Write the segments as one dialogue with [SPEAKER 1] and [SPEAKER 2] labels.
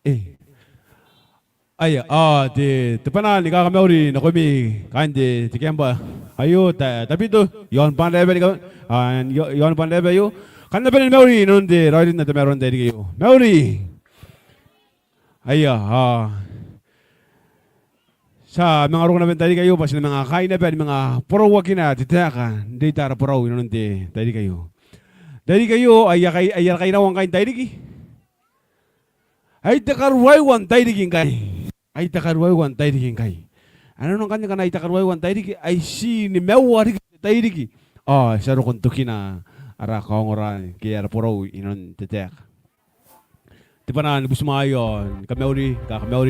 [SPEAKER 1] Eh. Ay, di tepanan ni kakak Mauri na kami kan di kemba. Ayo, tapi tu yon pandai beri kau, yon pandai beri yo. Kan tapi ni Mauri nun di Reirei na temeron dari yo. Mauri, ayo, sa mga arong namin tadi kayo pas na mga kain na beri mga porowakin na titaka, di tara porau nun di tadi kayo. Tadi kayo ayah kain nawang kain tadi ki. Ay takarway wan tadi king kai. Ay takarway wan tadi king kai. Ano nung kanya kana itakarway wan tayo diki ay si ni mewari tayo diki. Oh, saro kung tukina ara kaongoran kaya ara puro inon tetek. Di pa na busmayon kamauri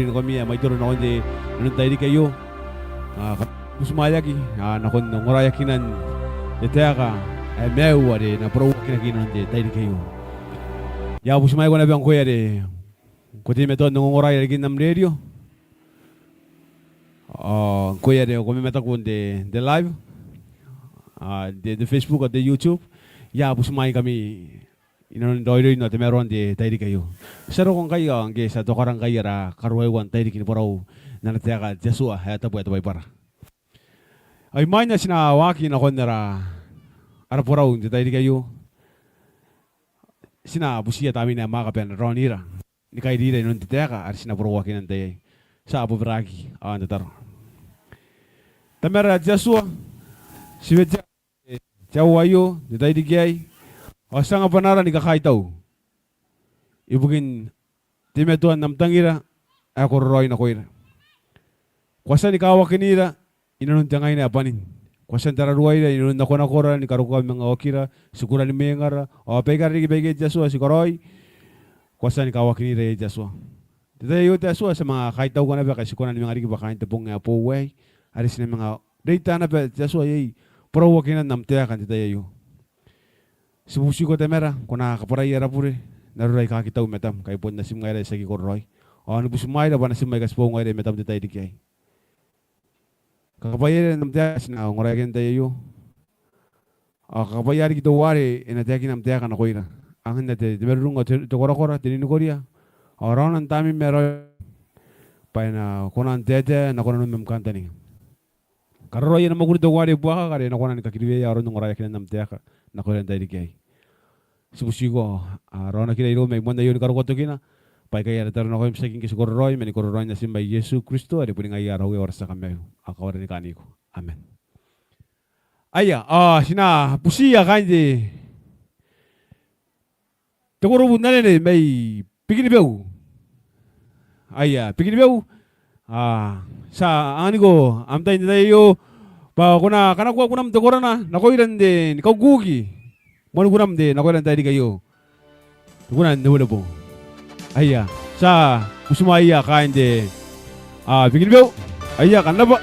[SPEAKER 1] no kami may turo no di inon tayo diki kayo. Busmaya ki nakon ngoraya kinan teteka ay mewari na puro kinakinon di tayo diki kayo. Ya busmaya ko na bang kuya de. Kuti meton ngoraya lagi nam radio. Kuya de kami metak pun de live de Facebook at de YouTube ya busmay kami inon doido no temeron de tayo kayo saro kung kayo ang sa tokarang kayo ra karwaywan tayo kini porau na nataka Jesua hata buat bay para ay manya sina waki na konera ara porau de tayo kayo sina busia tami na makapen ronira ni kay dire non teteka ar sina porau waki nan tayo sa abu bragi natar tamera Jesua siwedja Jawayo, di tayo digay. O sa nga panara ni kakaitaw. Ibugin, timetuan namtangira, ako roy na koira. Kwasan ni kawakinira, inanong tiyangay na apanin. Kwasan tararuay na, inanong nakona ni karukuha mga okira, sukura ni mengara, o pekar ni kibigay Jasua, si Koroy. Kwasan ni kawakinira ya Jasua. Di tayo Jasua sa mga kaitaw ko na ba, kasi kuna ni mga rigi bakain tapong nga po way. Aris na mga, data na ba, Jasua yay. Pro wakinan nam tea kan tita yayo. Subusi ko temera kuna kaparay era pure naruray kakitaw metam kay pon nasim ngay sa gikorroy. Ano busumay na ba nasim may kaspo ngay metam tita idikay. Kakapayar nam tea sina ngoray ken tayo. Kakapayar gito wari enateki nam tea kan akoira. Ang na te merungo to kora tinino koria. Oron ang tami meroy pa na kunan tete na kunan mem kantani. Karo yan maguri to wari buaka kare na kunan kakiliwe aron ng oraya kinan namtea ka na kunan tayo dikay. Subusigo aron na kinay ro may monda yon karo ko to kina. Pai kaya return ako sa king kisigoroy meni kororoy na simba Yesu Kristo ari puning ayaraw oras sa kami akawari ni kaniko. Amen. Aya sina pusiya kandi. Teguro bundan ni may pikinibew. Aya pikinibew. Sa ani ko amtay ni tayo pa kuna kanakwa kunam to korana nakoiran din ikaw gugi mo kunam din nakoiran tayo di kayo kunan nulo po aya sa usumaya kain de bigil beo aya kan ba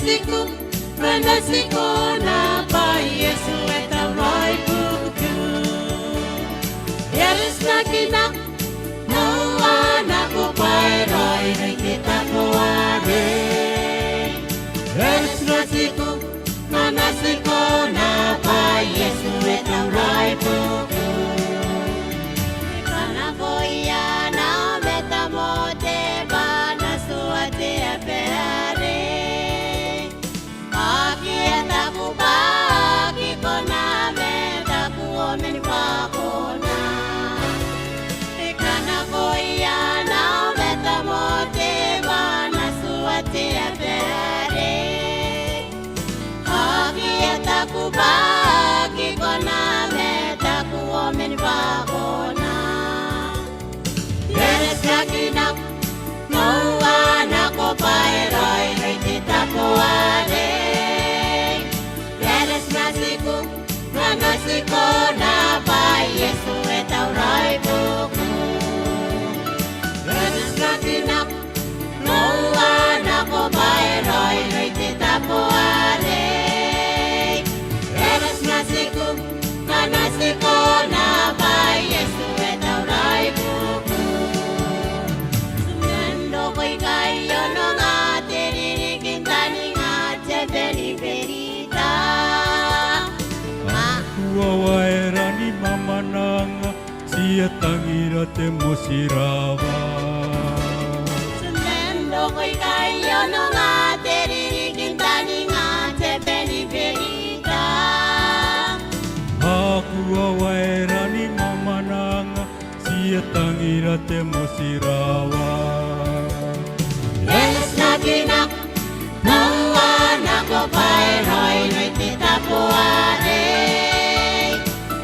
[SPEAKER 2] siku mana siku na pa Yesu etarai buku Yeres na kinak no anak ko pai roi roi kita kuare Yeres na siku mana siku na pa Yesu etarai buku Kana ko iya na metamote bana suate apeare Aki etaku baki kona metaku omen pakona Kana ko iya na metamote bana suate apeare Aki etaku baki kona metaku omen pakona Yeres nakinak no anak ko pai roi roi kita kuare Yeres nasiku na pai Yesu etau roi buku Yeres nakinak no anak ko pai roi roi kita kuare Yeres nasiku na pai Yesu etau roi buku Sumendo ko'y kayo no nga tiririkin tani nga tebeli berita
[SPEAKER 3] Wawaera ni mama nanga siya tangira te mosirawa
[SPEAKER 2] Sumendo ko'y kayo no nga tiririkin tani nga tebeli berita
[SPEAKER 3] Aku wawaera ni mama nanga siya tangira te mosirawa
[SPEAKER 2] Yeres na kinak no anak ko pai roi roi kita puare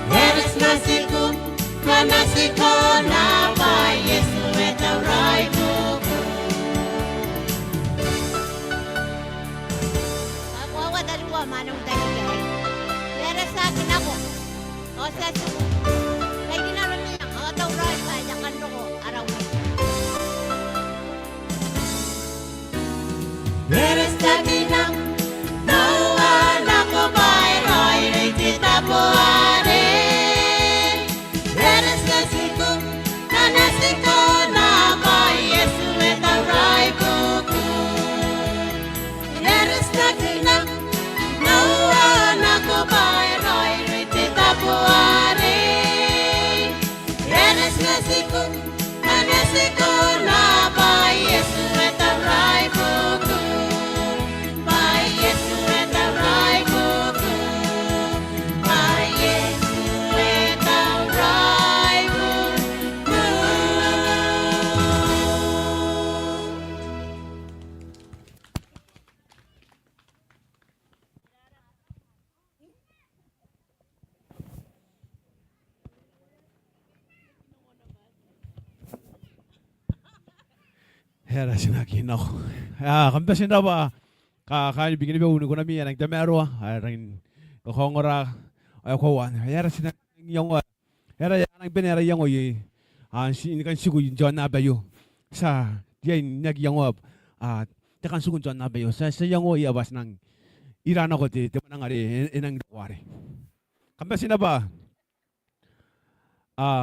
[SPEAKER 2] Yeres na siku na pai Yesu etau roi buku Ako awa dalawa manong tayo Yeres na kinako O sa suku Kaya ginaron niya ang atau roi pai Yakan ko araw mo Yeres na kinak no anak ko pai roi roi kita puare Yeres na siku na pai Yesu etau roi buku Yeres na kinak no anak ko pai roi roi kita puare Yeres na siku na pai Yesu etau roi buku Pai Yesu etau roi buku Pai Yesu etau roi buku
[SPEAKER 1] Hera sinakin ako. Kamtasin na ba? Kain bigyan ba uno ko na miya nagdamero ring kokongora ay kawan. Hera sinakin yung hera yang benera yang oy. Sin kan sigu John na bayo. Sa diyan nagyang tekan sugun John na bayo. Sa yang oy abas nang irana ko ti manang ari enang duware. Kamtasin na ba?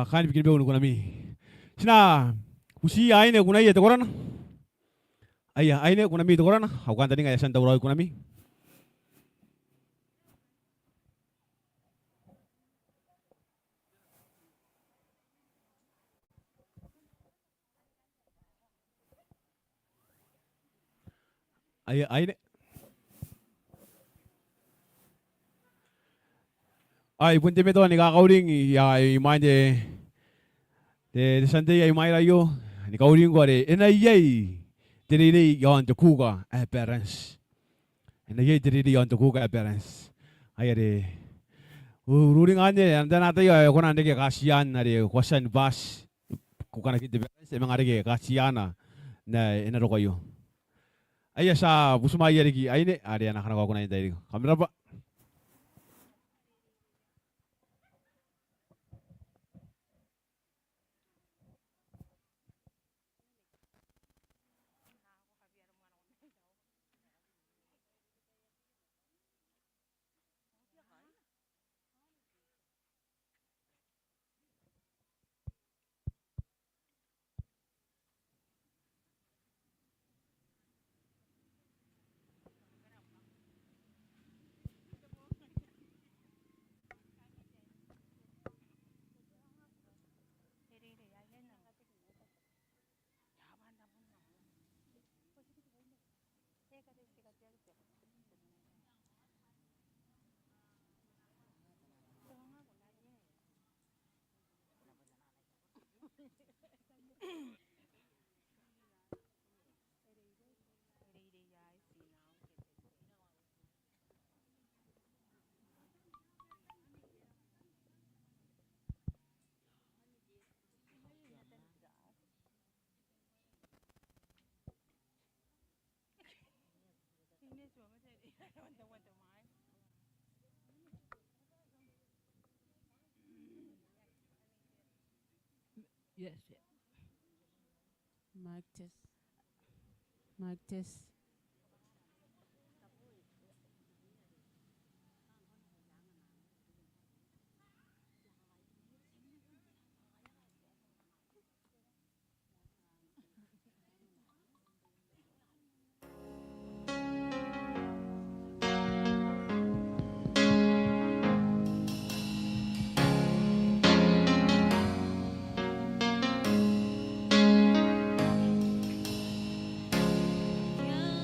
[SPEAKER 1] Kain bigyan ba uno ko na mi. Sina usi ay ne kunay ito koran. Aya, ay ne kunami ito koran. Hawakan tadi ngaya santa uroi kunami. Aya, ay ne. Ay, punti me to ni kakauring ya imain de sante ya imain rayo. Ni kauring ko are enayay. Diri yon to kuga parents. Enayay diri yon to kuga parents. Ay are ruling ane anda na tayo ko na ndege kasiyan na de question bus. Kukana kiti parents emang are ke kasiyana na enaro kayo. Ay sa busumaya rigi ay ne are anak anak ko na tayo. Kamera pa.
[SPEAKER 4] Yes.
[SPEAKER 5] Mic test. Mic test.
[SPEAKER 2] Yang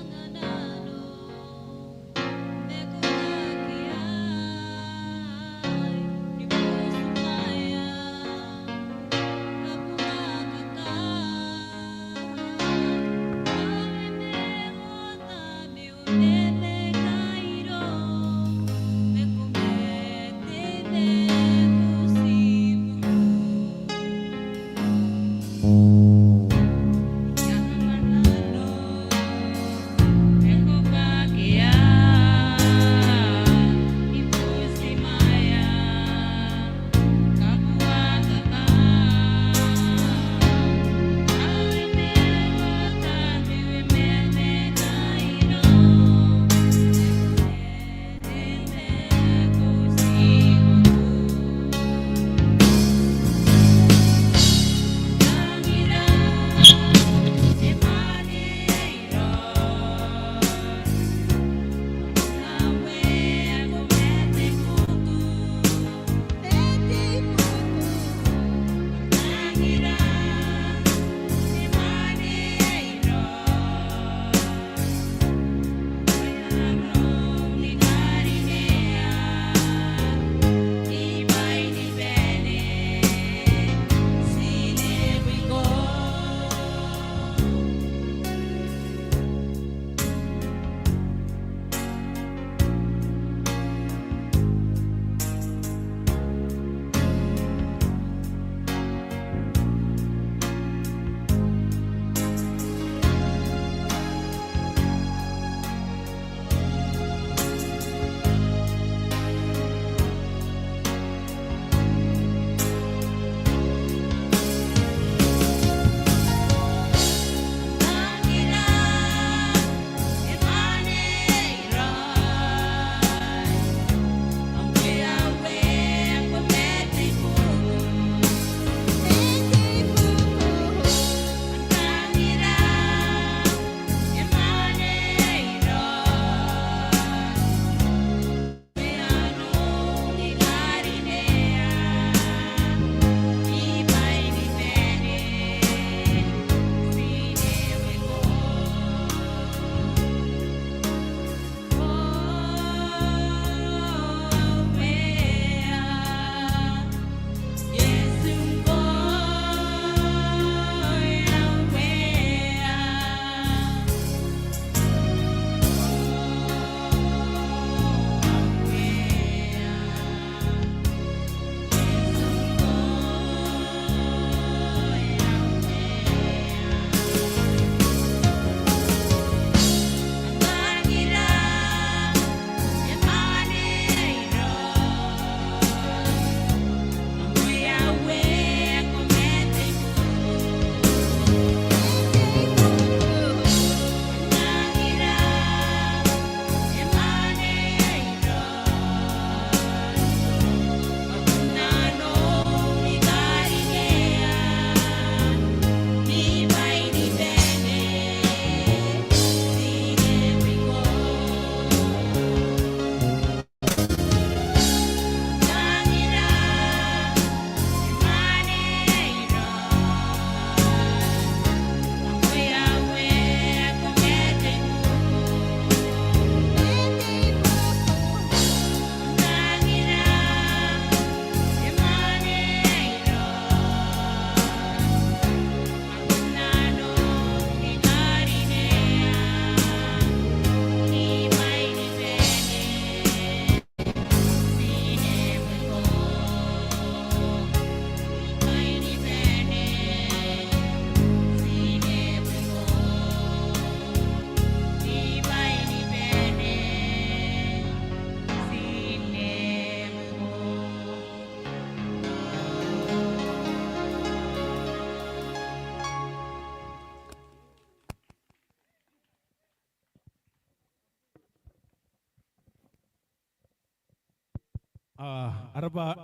[SPEAKER 1] Araba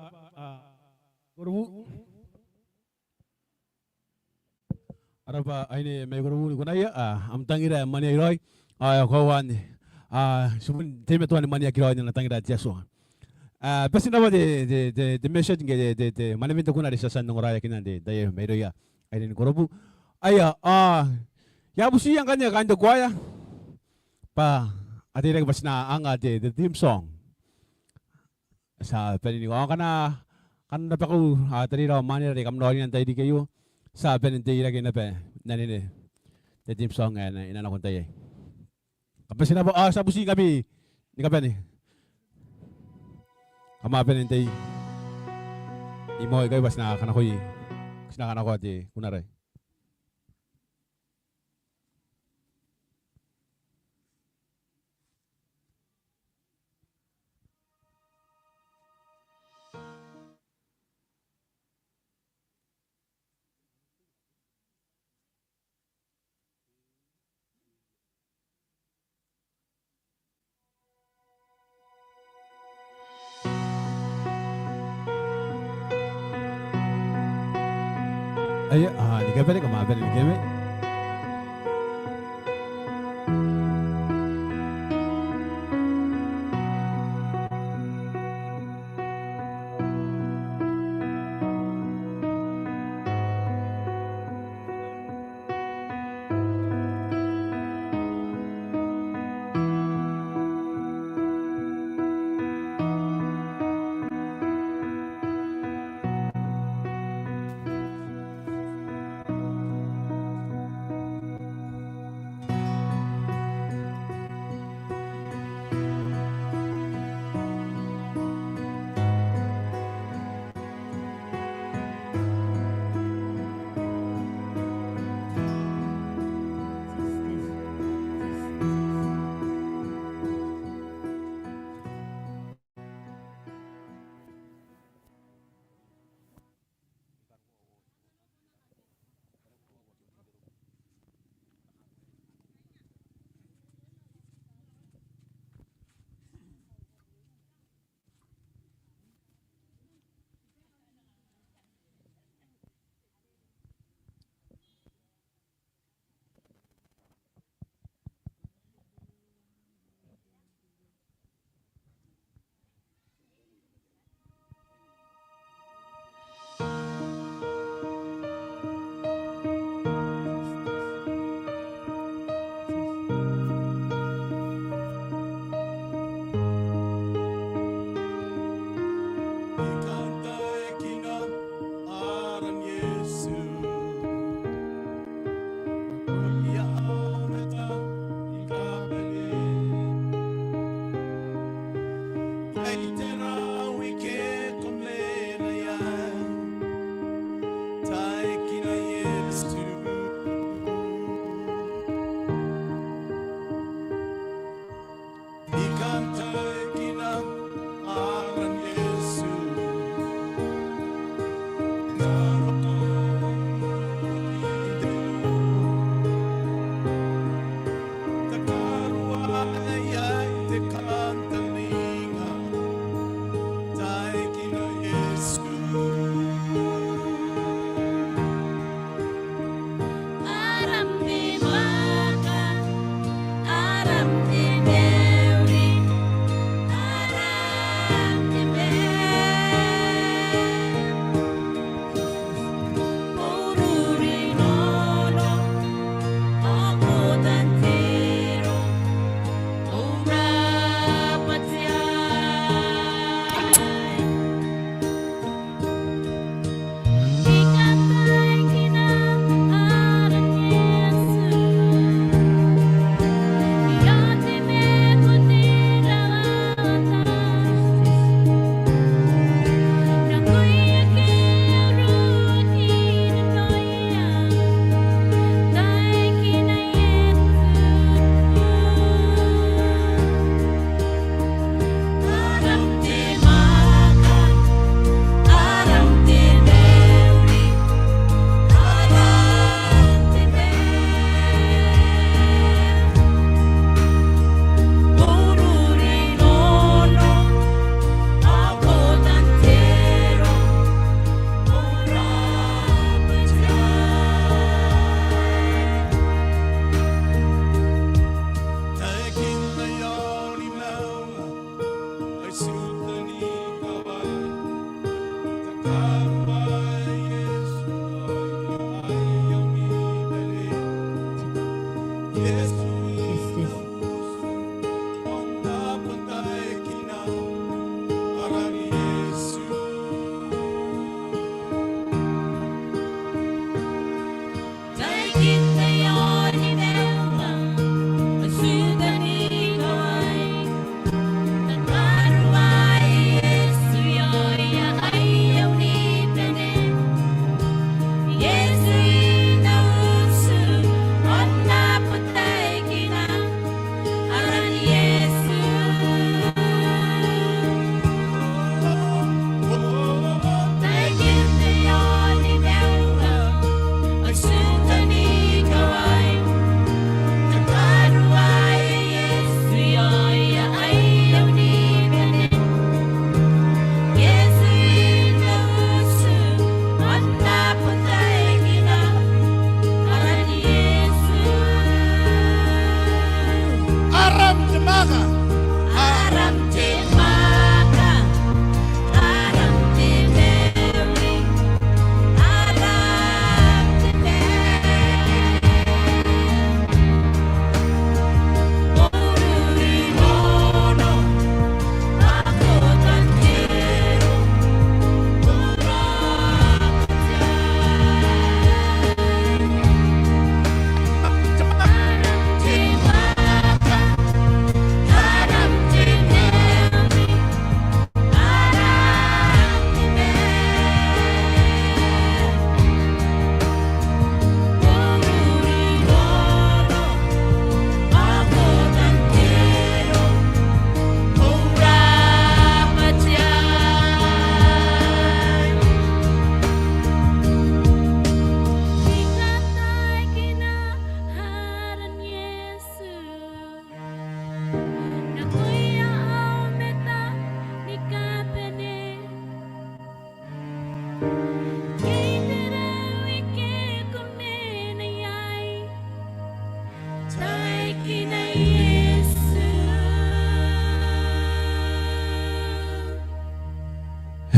[SPEAKER 1] guru araba aini may guru ni kunaya am tangira mani roy kawan sumun tema tuan mani akiroy na tangira tiaso. Pasti nama de message nge de mana minta kuna di sasan nong raya kina de daya may roya aini guru aya ya busi yang kanya kan de guaya pa ati rek basna anga de theme song sa penin ko kana kan dapat ko tadi raw mani re kam lori nanti di kayu sa penin te ira kina pe nani ne the theme song na inana ko tayo kapag sinabo sa busi kami ni kape ni kama penin te imo kayo basna kana ko sina kana ko ati kunare. Ay, ni kape ni kama penin keme.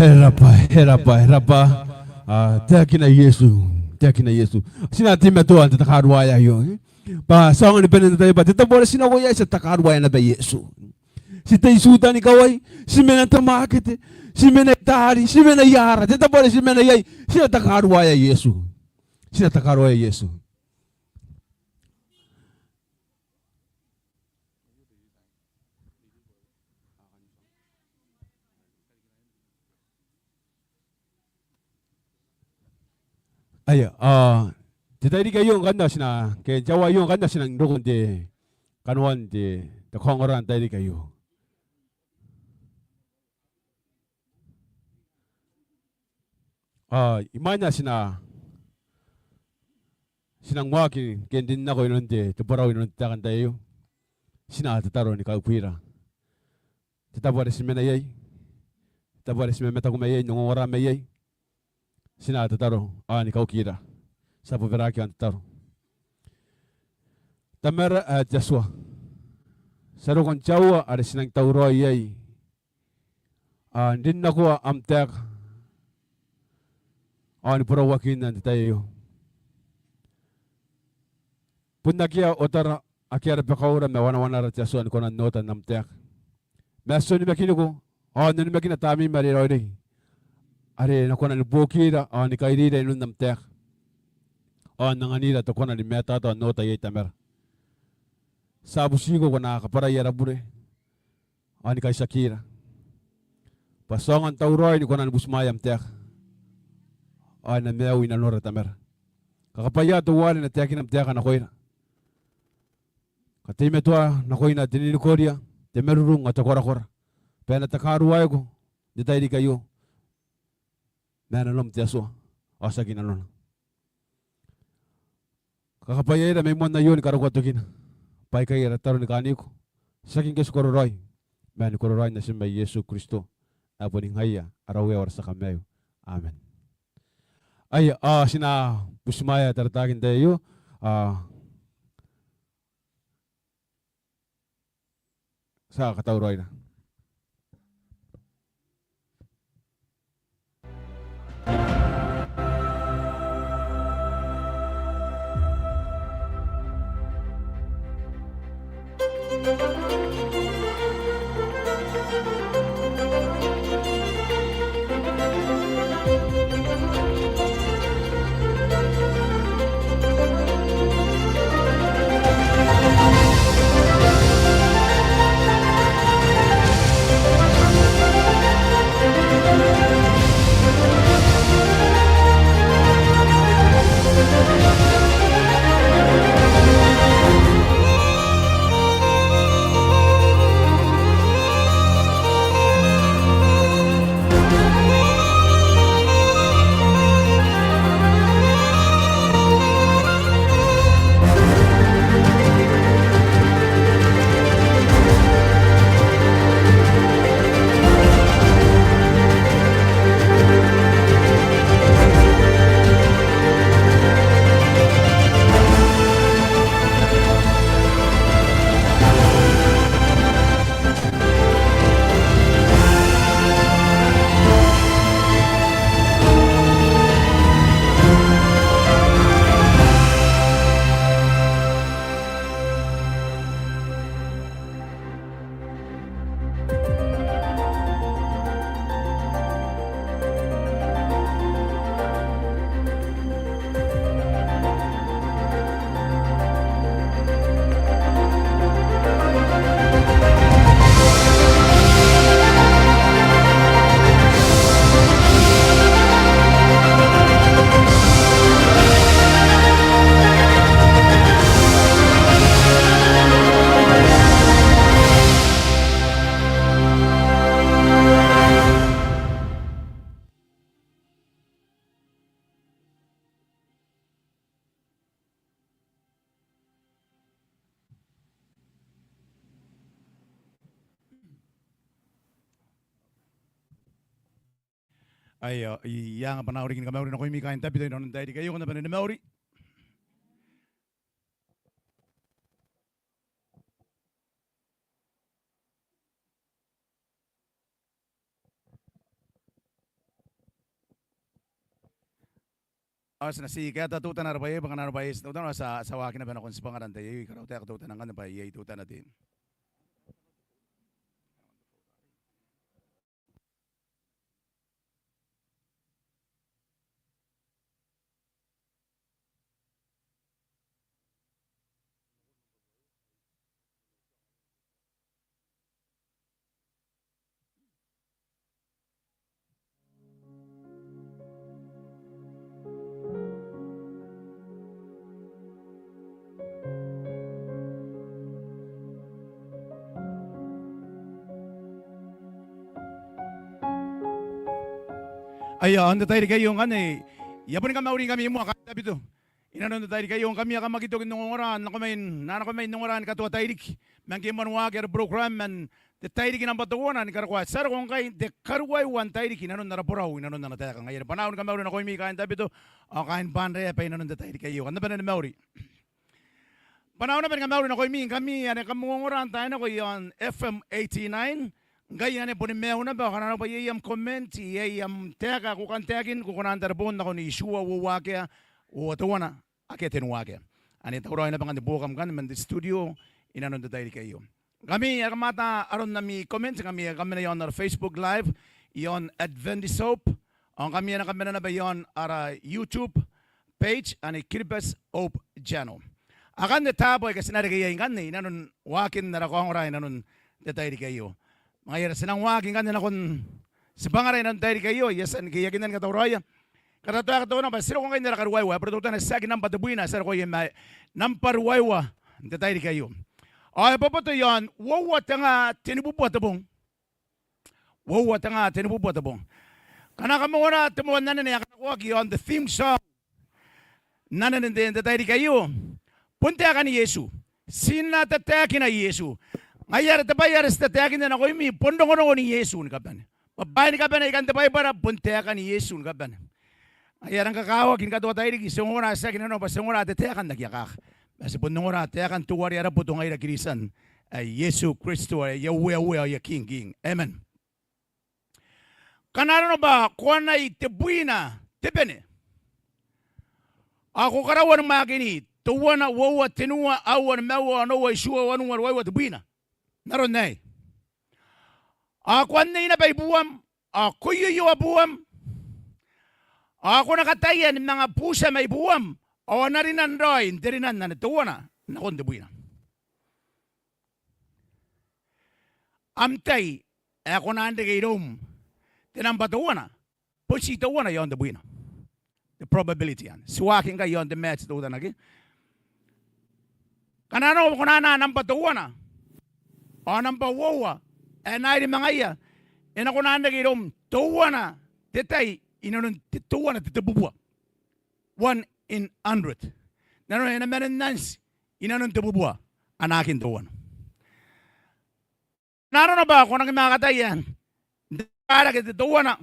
[SPEAKER 1] Herapa. Teki na Yesu. Sinatima to ang takarwaya yun. Pa song ni penen tayo ba? Tita bola sinawaya sa takarwaya na ba Yesu. Si tayo suda ni kaway, si mena tamakit, si mena tari, si mena yara. Tita bola si mena yay, sina takarwaya Yesu. Ay, tita di kayo ganda sina, kaya jawa yung ganda sinang rukun di, kanuan di, takongoran tayo di kayo. Imanya sinang wakin, kaya din na ko yun di, Borau yun takan tayo. Sina tataro ni kaupuira. Tita bola si mena yay, tita bola si mena takumayay, nungongora mayay. Sina tataro, ni kaukira. Sa puveraki ang tataro. Tamera at Joshua. Sa rukong jawa, ada sinang tauro yay. Din na ko amtek. Ni purawakin na tayo. Punna kia otara akia pekaura me wana Joshua ni konan nota namtek. Meso ni makini ko. Ni makina tami mari Reirei. Are na konan bokira ni kairida inun namtek. Nanganira to konan ni meta to nota yay tamer. Sabu sigo ko nakakapara yara bure. Ni kay Shakira. Pasongan tauroy ni konan busmayam tek. Na meawi na nora tamer. Kakapaya to wali na tekin am teka na koina. Katime to na koina tinini koria. Temerurung at kora. Pena takaruay ko. Di tayo di kayo. Nanalom tiyaso. Sa ginanon. Kakapaya na may mon na yun karukwatukin. Pai kay rataro ni kaniko. Saking kes kororoy. Man kororoy na si may Yesu Kristo. Apuning haya arawe or sa kamayo. Amen. Ay sina busmaya tartagin tayo. Sa katawroy na.
[SPEAKER 4] Ay, yang panawri kin kamawri na ko mi kain tapi tayo tayo di kayo kuna panin mawri. As na si kaya tatutan na rabay, baka na rabay, tatutan na sa wakin na ba na kung sa pangaran tayo, ikaw tayo tatutan ng kanabay, yay tutan natin. Ayo, ando tayo kayo yung yapon ka mauring kami mo, katabi to. Inanon tayo kayo yung kami akan magitog nung oran, nanakamay nung oran katuwa tayo dik. Mangkin manwager program man, the tayo dik ng batuwanan, karakwa. Sar kung kay, the karway one tayo dik, inanon na Borau, inanon na tayo ngayon. Panahon ka mauring ako yung kain tabi to, o kain panre, pa inanon tayo kayo. Ano ba na mauri? Panahon na pa nga mauring ako yung kami, kamungoran tayo na ko yung FM 89, Gaya ni puni meo na ba kana pa yam comment yam teka ko kan tekin ko kunan terbon na ko ni shua wo wake o tawana aketin wake ani tawro na bangan bukam kan man the studio inanon tayo kayo kami mata aron na mi comment kami na yon na Facebook live yon Adventist Hope ang kami na ba yon ara YouTube page ani Kiribes Hope channel akan de taboy kasi na kaya kan ni inanon wakin na ko ang ora inanon tayo kayo Ngayon, sinang waging kanina kung sa pangaray ng tayo kayo, yes, ang kiyakinan ka tauraya. Karatuwa ka tauna ba, sino kung kayo narakarwaywa, pero tuta na sa akin ng patabuina, sir ko yung namparwaywa, ang tayo kayo. Ay, papato yan, wawat nga tinibubuhat abong. Wawat nga tinibubuhat abong. Kanaka mo na, tumuhan na niya, kanakuwag yun, the theme song. Nananindin, tayo kayo. Punta ka ni Yesu. Sinatatakin na Yesu. Ngayon, tabayar sa tayakin na ako yung pondong ko ni Yesu ni kapan. Babae ni kapan, ikan tabay para puntayakan ni Yesu ni kapan. Ngayon, ang kakawag, kinakatuwa tayo, isungura sa akin, pasungura, tayakan nagyakak. Basta pondong ko tayakan tuwari, ara po itong ay nagkirisan. Ay Yesu Kristo, ay Yahweh, ay King. Amen. Kanano ba, kuwan ay tibuina, tipene. Ako karawan ng makini, tuwa na wawa, tinuwa, awan, mawa, anowa, isua, anuwa, wawa, tibuina. Naroon na eh. Ako na inabay buwam. Ako yuyo buwam. Ako nakatayan mga pusa may buwam. O na rin ang roy. Hindi rin na natuwa na. Nakundi buwina. Amtay. Ako na hindi kayo rum. Tinambatuwa na. Pusituwa na yon the buwina. The probability yan. Suwakin ka yon the match. Tuwa na lagi. Kanano ko na nampatuwa na. O nang pawawa, ay mga iya, ako na nagilom, tuwa na, titay, inanon, tuwa na, titabubuwa. 1 in 100. Nanon, inaman nans, inanon tabubuwa, anakin tuwa na. Naroon na ba, kung nang makatayan, para kita tuwa na,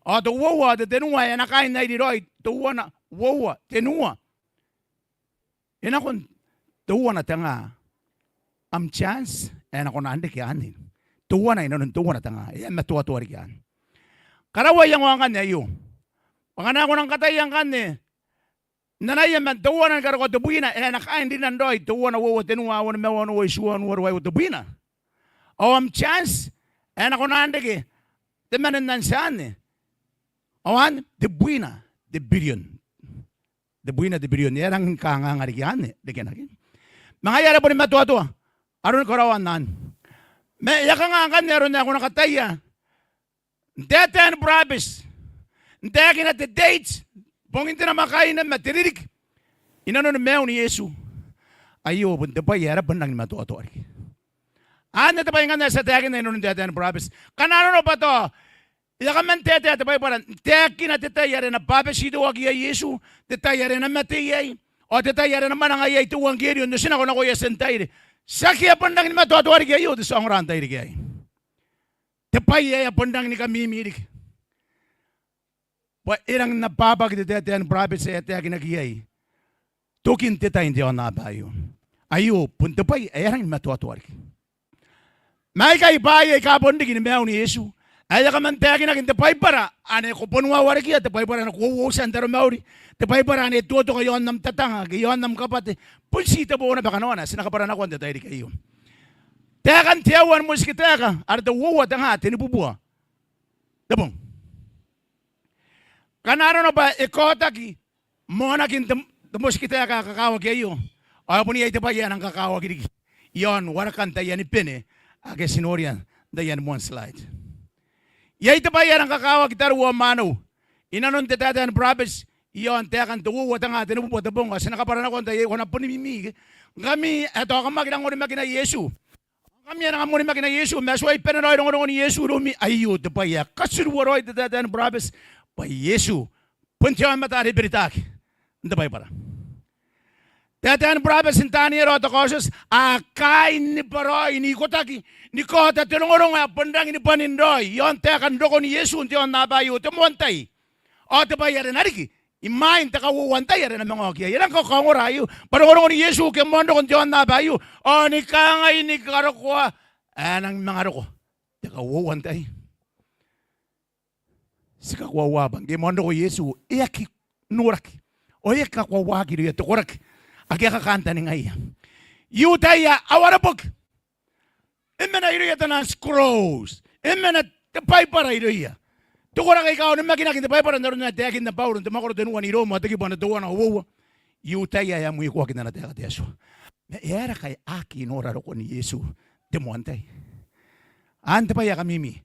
[SPEAKER 4] o tuwawa, tinuwa, anakain na idiroy, tuwa na, wawa, tinuwa. Inakon, tuwa na tanga, am chance, ako na andi kianin. Tuwa na ino, tuwa na tanga. Yan matuwa-tuwa rin kian. Karaway ang mga kanya yun. Pangana ko ng katayang kanya, nanayang man, tuwa na karo ko tubuina, nakain din nandoy, tuwa na wawa, tinuwa, wana mewa, wana isuwa, wana wawa, tubuina. O am chance, ako na andi ki, timanan nan saan Awan, tubuina, the billion. Tubuina, the billion. Yan ang kangangari kian Mga yara po ni matuwa-tuwa. Aron karawan nan. May yaka nga kan meron na ako nakataya. Dete and brabis. Deke na the dates. Pong hindi na makain na matiririk. Inanon na mew ni Yesu. Ayo, punta pa yara bandang ni matuwa-tuwa. Ano na tayo nga na sa deke na inanon dete and brabis. Kanano na ba to? Yaka man tete at tayo parang deke na tetaya rin na babasido wag iya Yesu. Tetaya rin na matiyay. O tetaya rin naman ang ayay tuwang giriyon. Doon sinako na kuya sentay. Sakya pandang ni matuwa-tuwa rin kayo, sa ang rantay rin kayo. Tapay pandang ni kami mirik. Irang nababag di dete ang prophet sa ete akin nagiyay. Tukin tita hindi ako nabayo. Ayo, punta pa, ayarang ni matuwa-tuwa rin. May kaibaya ikabon di ginimew ni Yesu. Aya ka man tagi na kinta paipara. Ane ko punwa warikia te paipara na kuwusan taro mauri. Te paipara ane tuto kayon nam tatanga kayon nam kapate. Pulsita bo na baka nawana sinakapara na kwanta tayo kayo. Tekan tiyawan mo sikiteka arda wuwa tanga tinibubua. Dabong. Kanaro na ba ikotaki mo na kinta mo sikiteka kakawa kayo. Ay po niya ito pa yan ang kakawa kiri. Yon warakan tayo ni pene. Ake sinorian dayan one slide. Yaita pa yan ang kakawa kitaruwa mano. Inanon tetatan province. Iyon, tekan tuwo watang atin upo tabong. Kasi nakaparan ako tayo ko na po ni Mimi. Kami, eto kamakitang ko ni makina Yesu. Kami yan ang mo ni makina Yesu. Mesway penanoy ng ni Yesu. Rumi ayo te pa ya. Kasuruwaroy tetatan province. Pa Yesu. Puntiyan matari beritak. Hindi pa para. Tetatan province intani rota kosas. Akay ni paroy ni kotaki. Ni kota tulong nga pandang ini panindoy. Yon tekan doko ni Yesu unti on nabayo tumuantay. O te ba yare nariki. Imain taka wuwantay yare na mga okya. Yan ang kakangorayo. Parang ni Yesu ke mondo unti on nabayo. O ni kangay ni karokwa. Anang mga roko. Taka wuwantay. Sika kwawabang. Ke mondo ko Yesu. Iyaki nurak. O iyaka kwawagi riya tukurak. Aki kakanta ni ngaya. Yutaya awarapok. Imena iruya tanan scrolls. Imena tapay para iruya. Tukura kay kao ni makina kinta pay para naron na tekin na pauro te makoro tenuan iro mo tegi bana tuwa na wo. Yutaya ya muy ko kinta na teka teso. Me era kay aki nora ro ni Yesu te moantay. Ante pa ya kamimi.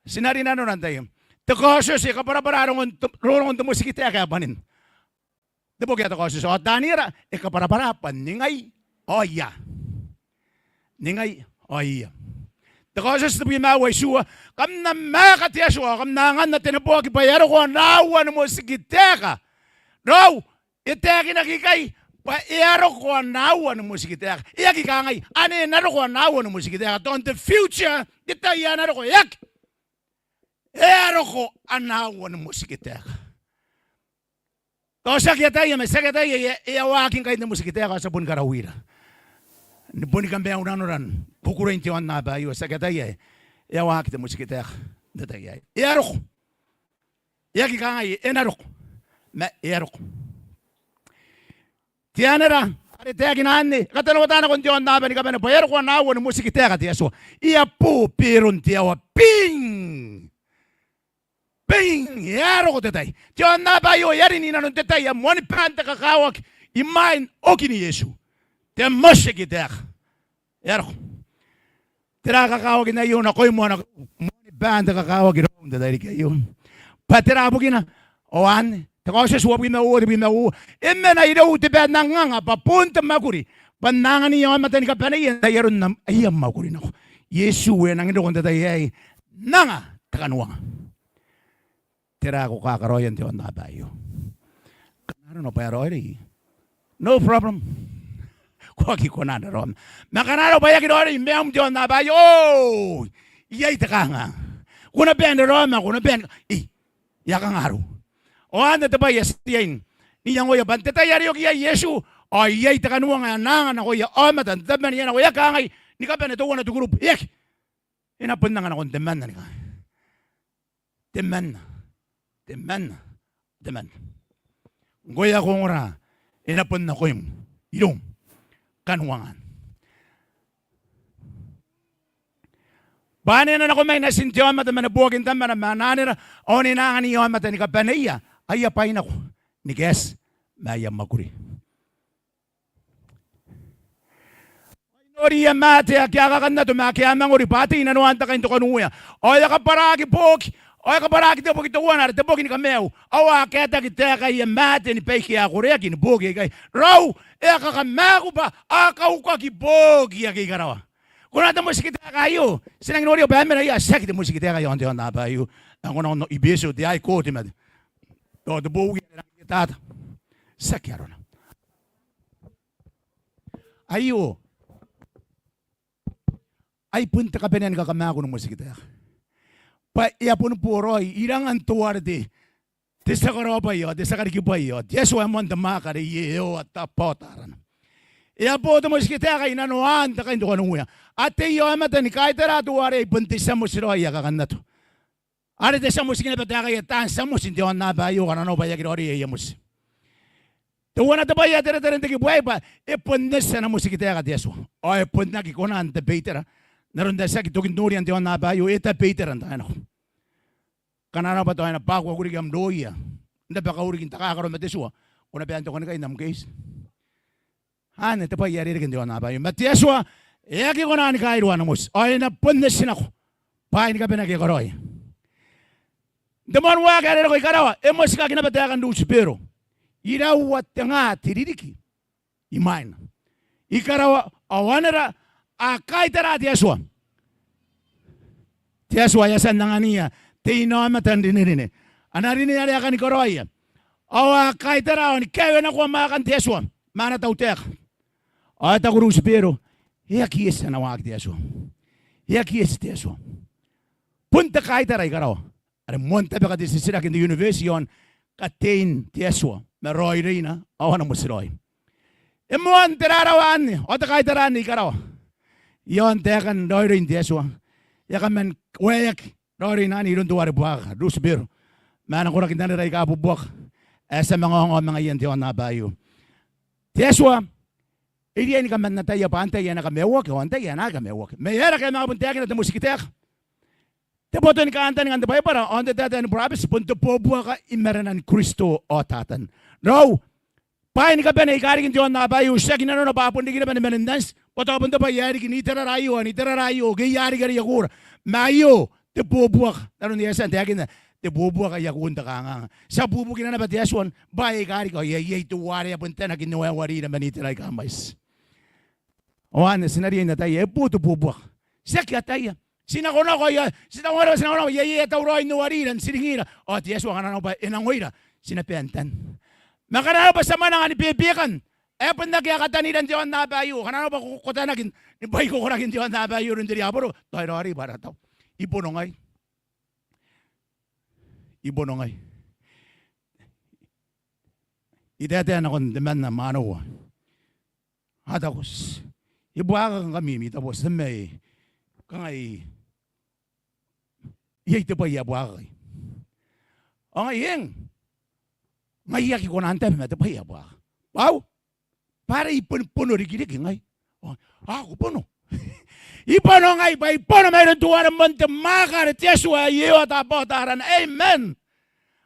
[SPEAKER 4] Sinari na no nantay. Te koso si kapara ron te musikita ka banin. Te po kaya te koso so tanira e kapara paningay. Oya. Ningay oya. Tekosas na bimawa Yeshua, kam na makat Yeshua, kam na nga na tinapo kipayaro ko nawan mo sikiteka. No, iteki na kikay, paero ko nawan mo sikiteka. Iyaki ka ngay, ane naro ko nawan mo sikiteka. To in the future, kita yan naro ko, yak. Ero ko anawan mo sikiteka. To sa kita may sa kita iyawakin kayo na mo sikiteka sa bun karawira. Nipuni kang bayang unanuran, pukurin tiyon na ba yung sa kataya, yawa kita mo sikita, dataya. Iyarok, yaki ka nga inarok, iyarok. Tiyanara, ari tiyaki na ane, katalawatan na kung tiyon na ba ni kapana, payarok ko na awan mo sikita ka tiyaso, iya po pirun tiyawa, ping! Ping! Iyarok ko tatay. Tiyon na ba yung yari ni nanon tatay, moni panta kakawak, imain oki ni Yesu. Te masikita. Yaro. Tira kakawag na yun ako'y mo na banda kakawag ron da dahil kayo. Patira bugin na. Oan. Tako sa suwap na uwi na uwi. Ime na ilo te ba nanganga papunta makuri. Panangan niya mata ni kapanayan. Tayaron na ayam makuri na ko. Yesu nang ilo kong tatayay. Nanga takanuang. Tira ko kakaroyan tiyon na tayo. Kanaro na pero no problem. Kuaki ko na ron. Makanaro ba yakin ori meam John na ba yo. Iyay takanga. Kuna ben Roma, kuna ben. Yakang aro. O anda ta ba yestin. Niyang oya ban tetayari yo kiya Yesu. O iyay takanuwa nga nangan ako ya amatan taban yan ako yakangay. Ni ka ben to na to group. Yak. Inapun nga ako teman na ni ka. Teman. Goya ko ora. Inapun na ko yung kanuangan. Bane na ako may nasintiyon mata manabuagin tama na mananira o ninangan niyo mata ni kapanaya ay apain ako ni Kes mayam maguri. Noriya mate kya kakan na tumakiamang uri pati inanuan ta kayo kanuya o yakaparagi poki o yakaparagi ta poki tuwan ar ta poki ni kameo awa keta kita kay mate ni peki ako rea kin poki kay raw kakamaku ba akaw ka kipogi ya kay karawa. Kung natin mo sikita kayo, sinang nori o ba na iya, sakit mo sikita kayo, hindi na ba yung, ako na ibiso, di ay ko, timad. To, the buwi na kita, sakyaro na. Ayo, ay punta ka pa na nagkakamako ng musikita. Pa, iya po ng poroy, irang antuwar di, tisa karo pa yun, tisa karikipa yun, yeso amon damakari, iyo at tapotaran. Iya po ito mo sikita kayo, nanuhan, ta kayo ito kanuya. At iyo amata ni kahit na tuwari, puntis sa musiro, iya kakan na to. Ari te sa musik na pataka ya tan sa musin diwan na ba yu kana no ba ya kirori ya mus. Tuwana ta ba ya tere tere teki buai ba e ponnes na musik te ka deso. O e ponna ki kona ante beitera. Naron da sa ki tokin nori ante diwan na ba yu eta beitera anta no. Kana na ba to na pa ko kuri gam doia. Nda ba ka uri kin taka karo meteso. Una pe anto kona ka inam case. Ane te pa ya ri kin diwan na ba yu. Meteso e ki kona ni ka irwa na mus. O e na ponnes na ko. Pa ni ka pena ki koroi. Demon wa ka ri ko ikarawa e mus ka kina pataka ndu supero. Ira watanga tiririki imaina ikarawa awanera akaitara tiaswa ya sandangania teino amatandinine anarini yale akani koroya awa akaitara ni kewe na kwa makan tiaswa mana tautek ata guru spiro ya kiesa na wak tiaswa ya kiesa tiaswa punta kaitara ikarawa are monta beka disisira kin the university on katain tiaswa na Reirei na awan mo si Roy. Emuan terarawan o takay terani karaw. Yon tekan Reirei tieswa. Yakamen wek Reirei na ni runtuwari buwak rusbir. Mana ko rakin tanay ka bubuwak. Esa mga yan tiyon na bayo. Tieswa. Iri ni kaman na tayo pa antay yan na kamewak. O antay yan na kamewak. Mayera kayo mga puntekin at musikitek. Teboto ni kaantan ng antay para on the data and promise punto po buwak imeranan Kristo o tatan. No, pain ka ba na ikari kin John na ba yung siya kinano na papundi kina ba ni menendans? Poto punto pa yari kin iterayo, gayari ka riyakur. Mayo, te bubuak. Naroon niya sa antayakin na, te bubuak ay yakunta ka nga. Sa bubukin na ba tiyaswan, ba ikari ko, yay tuwari apunta na kinuwari na maniteray kamais. O ano, sinariyan na tayo, puto bubuak. Siya kaya tayo. Sinakona ko, sinakona ko, yay tawroy nuwariran, siningira. O tiyaswan ka na ba, inangoyra, sinapiantan. Makarana ba sa manang anipipikan? Eh, pag nagyakataniran diyan na bayo, kanano ba kukutanagin? Ibay ko kuragin diyan na bayo rin diri aboro. Tayo rin para tao. Ibonongay. Idete na kon deman na mano. Hatakos. Ibuakan kami, tapos na may kangay. Iyay ito pa iyabuakay. Ang iyeng. Maiyaki ko na antay mata pa ba? Wow. Para ipuno rigilig ngay. Ako puno. Ipuno ngay ba ipuno mayroon tuwaran monte makar tiyaswa iyo tapotaran. Amen.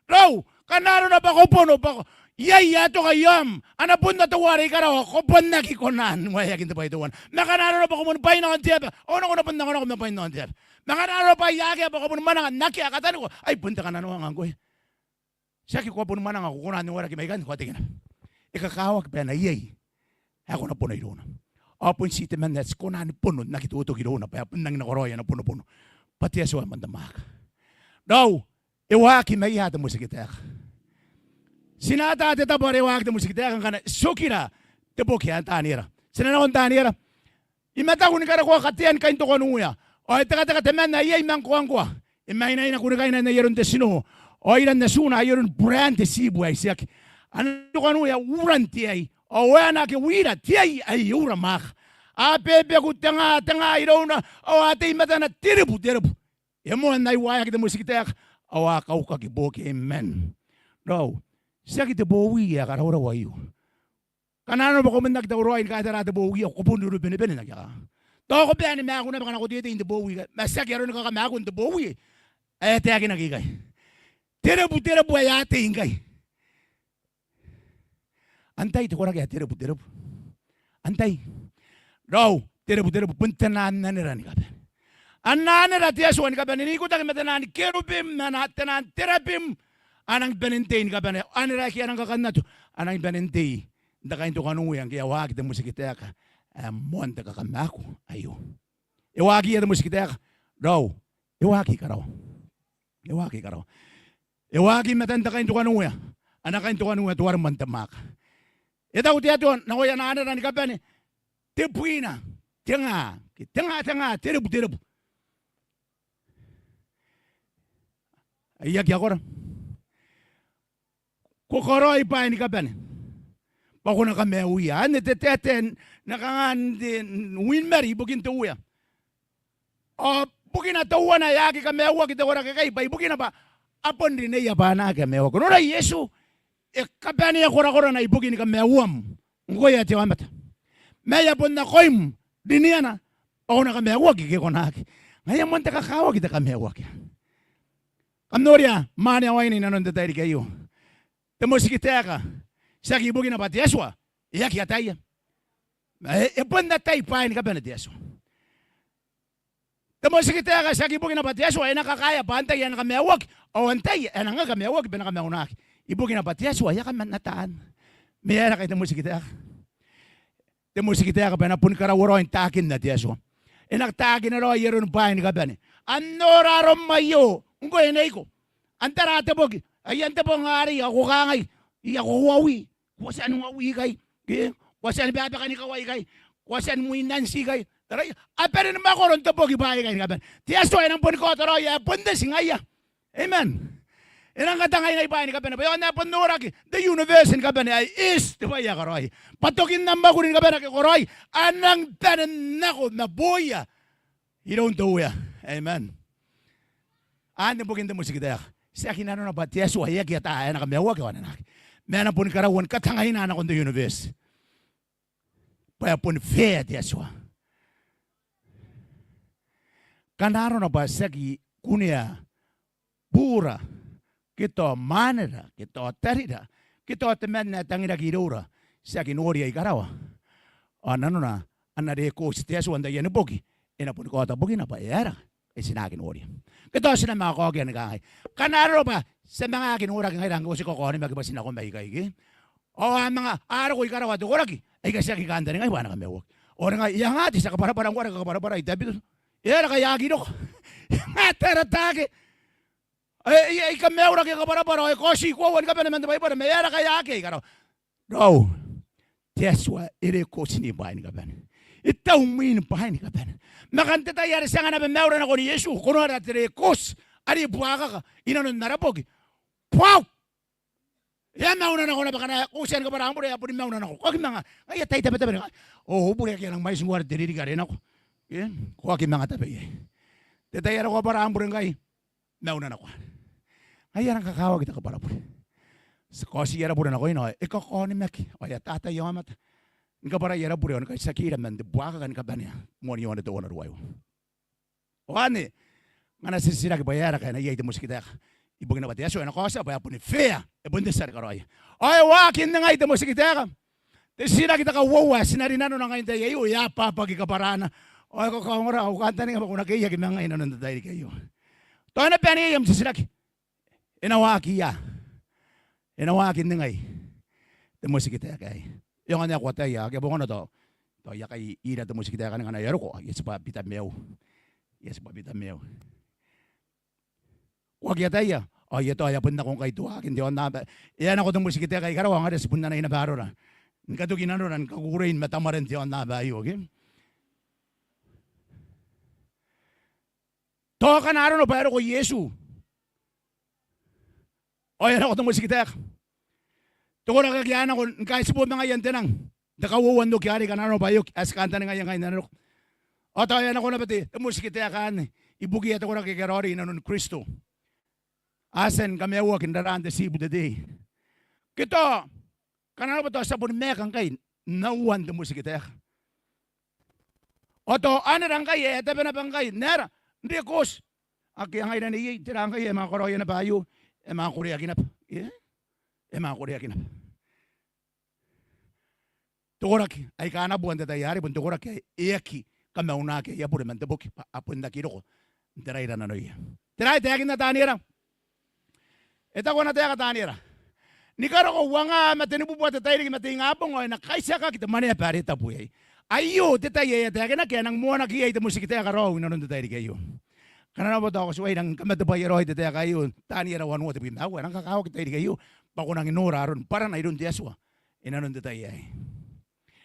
[SPEAKER 4] No, kanaro na ba ko puno ba ko? Yaya to kayam. Anapun na tuwari ka raw. Kupon na kikonan. Mayakin to pa ituwan. Nakanaro na ba ko muna pain ng antiyap. O na ko napun na ko na pain ng antiyap. Nakanaro pa yaki ba ko muna manang nakya katano ko. Ay punta ka na naman ang goy. Siya kikuha po naman ang kukunan ng wala kimaigan. Kuha tingin na. Ikakawag pa na iyay. Ako na po na ilo na. Apon si teman nets kunan puno nakitutok ilo na. Paya punang nakoroya na puno-puno. Pati aswa mandamak. Daw, iwaki may ihata mo sa kitek. Sinata at ito po iwaki mo sa kitek. Ang kana sukira. Tibuki ang tanira. Sinanakon tanira. Imata ko ni karakuha katiyan kain to kanuya. O itaka teman na iyay mang kuwang-kuwa. Imahinay na kunagay na yaron desino. O ilan na suna, ayon brand sibu ay siyak. Ano kanu ya uran tiyay. O wana ki wira tiyay ay ura mak. Apebe ku tanga iraw na. O ate imata na tiribu. Emo na iwaya kita musikitek. Awa kau kakiboki. Amen. No. Siya kita bowi ya karawara wayo. Kanano ba kumandag ta uroy ka tarata bowi ako puno bene nagya. To ko bene me ako na baka nako dito in the bowi. Masak yaro na kakamako in the bowi. Eh tiyaki nagigay. Terebu ay ate ingay. Antay, ito ko na kaya terebu. Antay. Raw, terebu, puntanan na nira ni kapan. Anan nira tiyaswa ni kapan. Nini ko tayo matanan ni kerubim na natanan terapim. Anang benente ni kapan. Anira kaya nang kakanat. Anang benente. Dakain to kanuyang kaya wag ito musikita ka. Monta kakamako. Ayo. Iwagi ito musikita ka. Raw, iwagi ka raw. Iwagi matanda kain to kanuya. Anak kain to kanuya tuwar mantamak. Ito ko tiyato, nakuya na ni kapan. Tipuina. Tanga. Terebu. Ayak yakor. Kukoroy pa ni kapan. Pako na kami uya. Neteten. Nakangan din. Winmeri. Bugin to uya. Bukina tawa na yaki kamewa kita ora kay bay bukina ba apon din ya ba na kamewa ko na Yesu e kapani ya kora na ibukini kamewam ngoya te wamata meya pon na koim diniana ona kamewa ki ke konaki ngaya monte kakawa kita kamewa ki kamnoria mani awaini nanon de tairi kayo te mosikiteka saki bukina ba Yesua yaki ataya e pon na tai pain kapana Yesu Tamo sikiteka sa kibugin na Yesua, nakakaya bantay yan kamewag. O antay, nga kamewag, pinakameunaki. Ibugin na Yesua, ya kaman nataan. Mayara kay tamo sikiteka. Tamo sikiteka pa na punkarawaro yung takin na Yesua. Nagtakin na ro, yeron pa ni kabani. Anorarom mayo, ungo inay ko. Antara tabog, ayan tabong ngari, ako kangay. Ako huwawi. Kuwasan huwawi kay. Kuwasan baba ka ni kaway kay. Kuwasan mo inansi kay. Taray, pero naman ako ron tapo gibaya kayo kaban. Tiyasto ay nang pun ko taro ya punde singaya. Amen. Inang katangay na ibayan kaban. Pero na punuraki the universe in kaban ay is tibaya karoy. Patukin namba ko rin kaban kay karoy. Anang tanan nako na boya. You don't do ya. Amen. Ano bugin mo sige dayak. Sa kinano na ba tiyasto ay kita ay nakamewa ko na nak. Mena pun karawan katangay na ako the universe. Paya pun fair tiyasto. Kanaro na ba sagi kunia pura kito manera kito terida kito temen na tangira kirura sagi nori ay karawa anano na anade ko siteso anda yan bogi ina pun ko ta bogi na pa era ay sinagin nori kito sina mga ko gyan kay kanaro ba sa mga kinura kay rang ko si ko ni magbasin ako may kay o mga araw ko ikarawa do koraki ay kasi kikanda ngay wana kamewok o nga iyangati sa kapara-parang wala kapara-para itabi era kaya gino matera tage ay kameura kaya kapara-para ay kosi kuwan ka pa naman diba iba may era kaya kaya karo no Yesua ire kosi ni bain ka pa itaw min bain ka pa makante tayo sa nga na meura na ko ni Yesu kuno na tire kos ari buaka ka inanon narapog wow ya mauna na ko na baka na kusian ka parang pura puri mauna na ko kag mga ay tay tabi oh pura kaya nang mais ngwar diri ka rin ako yan, kuha kim mga tabi eh. Tetayara ko para ang burangay. Nauna na ko. Ngayon ang kakawag kita ka para po. Sa kasi yara pura na ko yun. Ikaw ko ni Meki. O ya tata yung amat. Nga para yara pura yun. Kaya sakira man. Buwa ka ka ba niya. Muni yun na doon na ruwayo. O ani. Nga nasisira ka ba yara kaya na iyay mo si kita. Ibugin na ba tiyaso. Ano ko sa baya po ni Fea. Ibundesar ka roy. Oy wakin na nga ito mo si kita ka. Tisira kita ka wawa. Sinarinano na ngayon tayo. Ya papagi ka parana. O ako kamura, ako kanta nga ako nakaya mga inanon na tayo kayo. To na paniyam sa silaki. Inawaki ya. Inawakin na ngay. Temusik kita kay. Yung ano ako tayo, kaya bungo na to. To ya kay ina temusik kita ka nga nayaro ko. Yes pa bitameo. Yes pa bitameo. Wag ya tayo. O yato ay pun na kung kay tuwakin di on na. Yan ako temusik kita kay karawang ada sepun na inabaro na. Nkatukin na ron kakurin matamaran di on na bayo, okay? To ka na rin o pero ko Yesu. O yan ako itong musikitek. Tuko na kagyan ako, kahit po mga yan tinang, nakawuwan no kiyari ka na rin o bayo, as kanta na nga yan ngayon na rin. O to yan ako na pati, itong musikitekan, ibugi ito ko na kikarori na nun Kristo. Asen kami awa kindaraan the sibu the day. Kito, kanano ba to sa punmekang kay, nauwan itong musikitek. O to, ano lang kay, ito pa na bang kay, nera, hindi kos. Aki ang ina niya, tirang kayo, mga koroya na bayo, mga Korea kinap. Mga Korea kinap. Tukorak, ay kanabuan na tayari, pun tukorak, iyaki, kamauna kay, yapuri man tabok, apun na kiro ko. Tiray na nanoy. Tiray, tayakin na tanira. Ito ko na tayo katanira. Ni karo ko, wanga matinibubuat na tayo, matingabong, na kaisa ka kita mani pari tapuy. Ayo, titay, tayakin na kaya, nang mua na kaya, ito musikita karo, nanon tayo kayo. Karena mo daw suway nang kamatubay roy dete kayo tani rawan mo tabi mawa nang kakao kita kayo pako nang inura ron para na idon Yesua inanon dete ay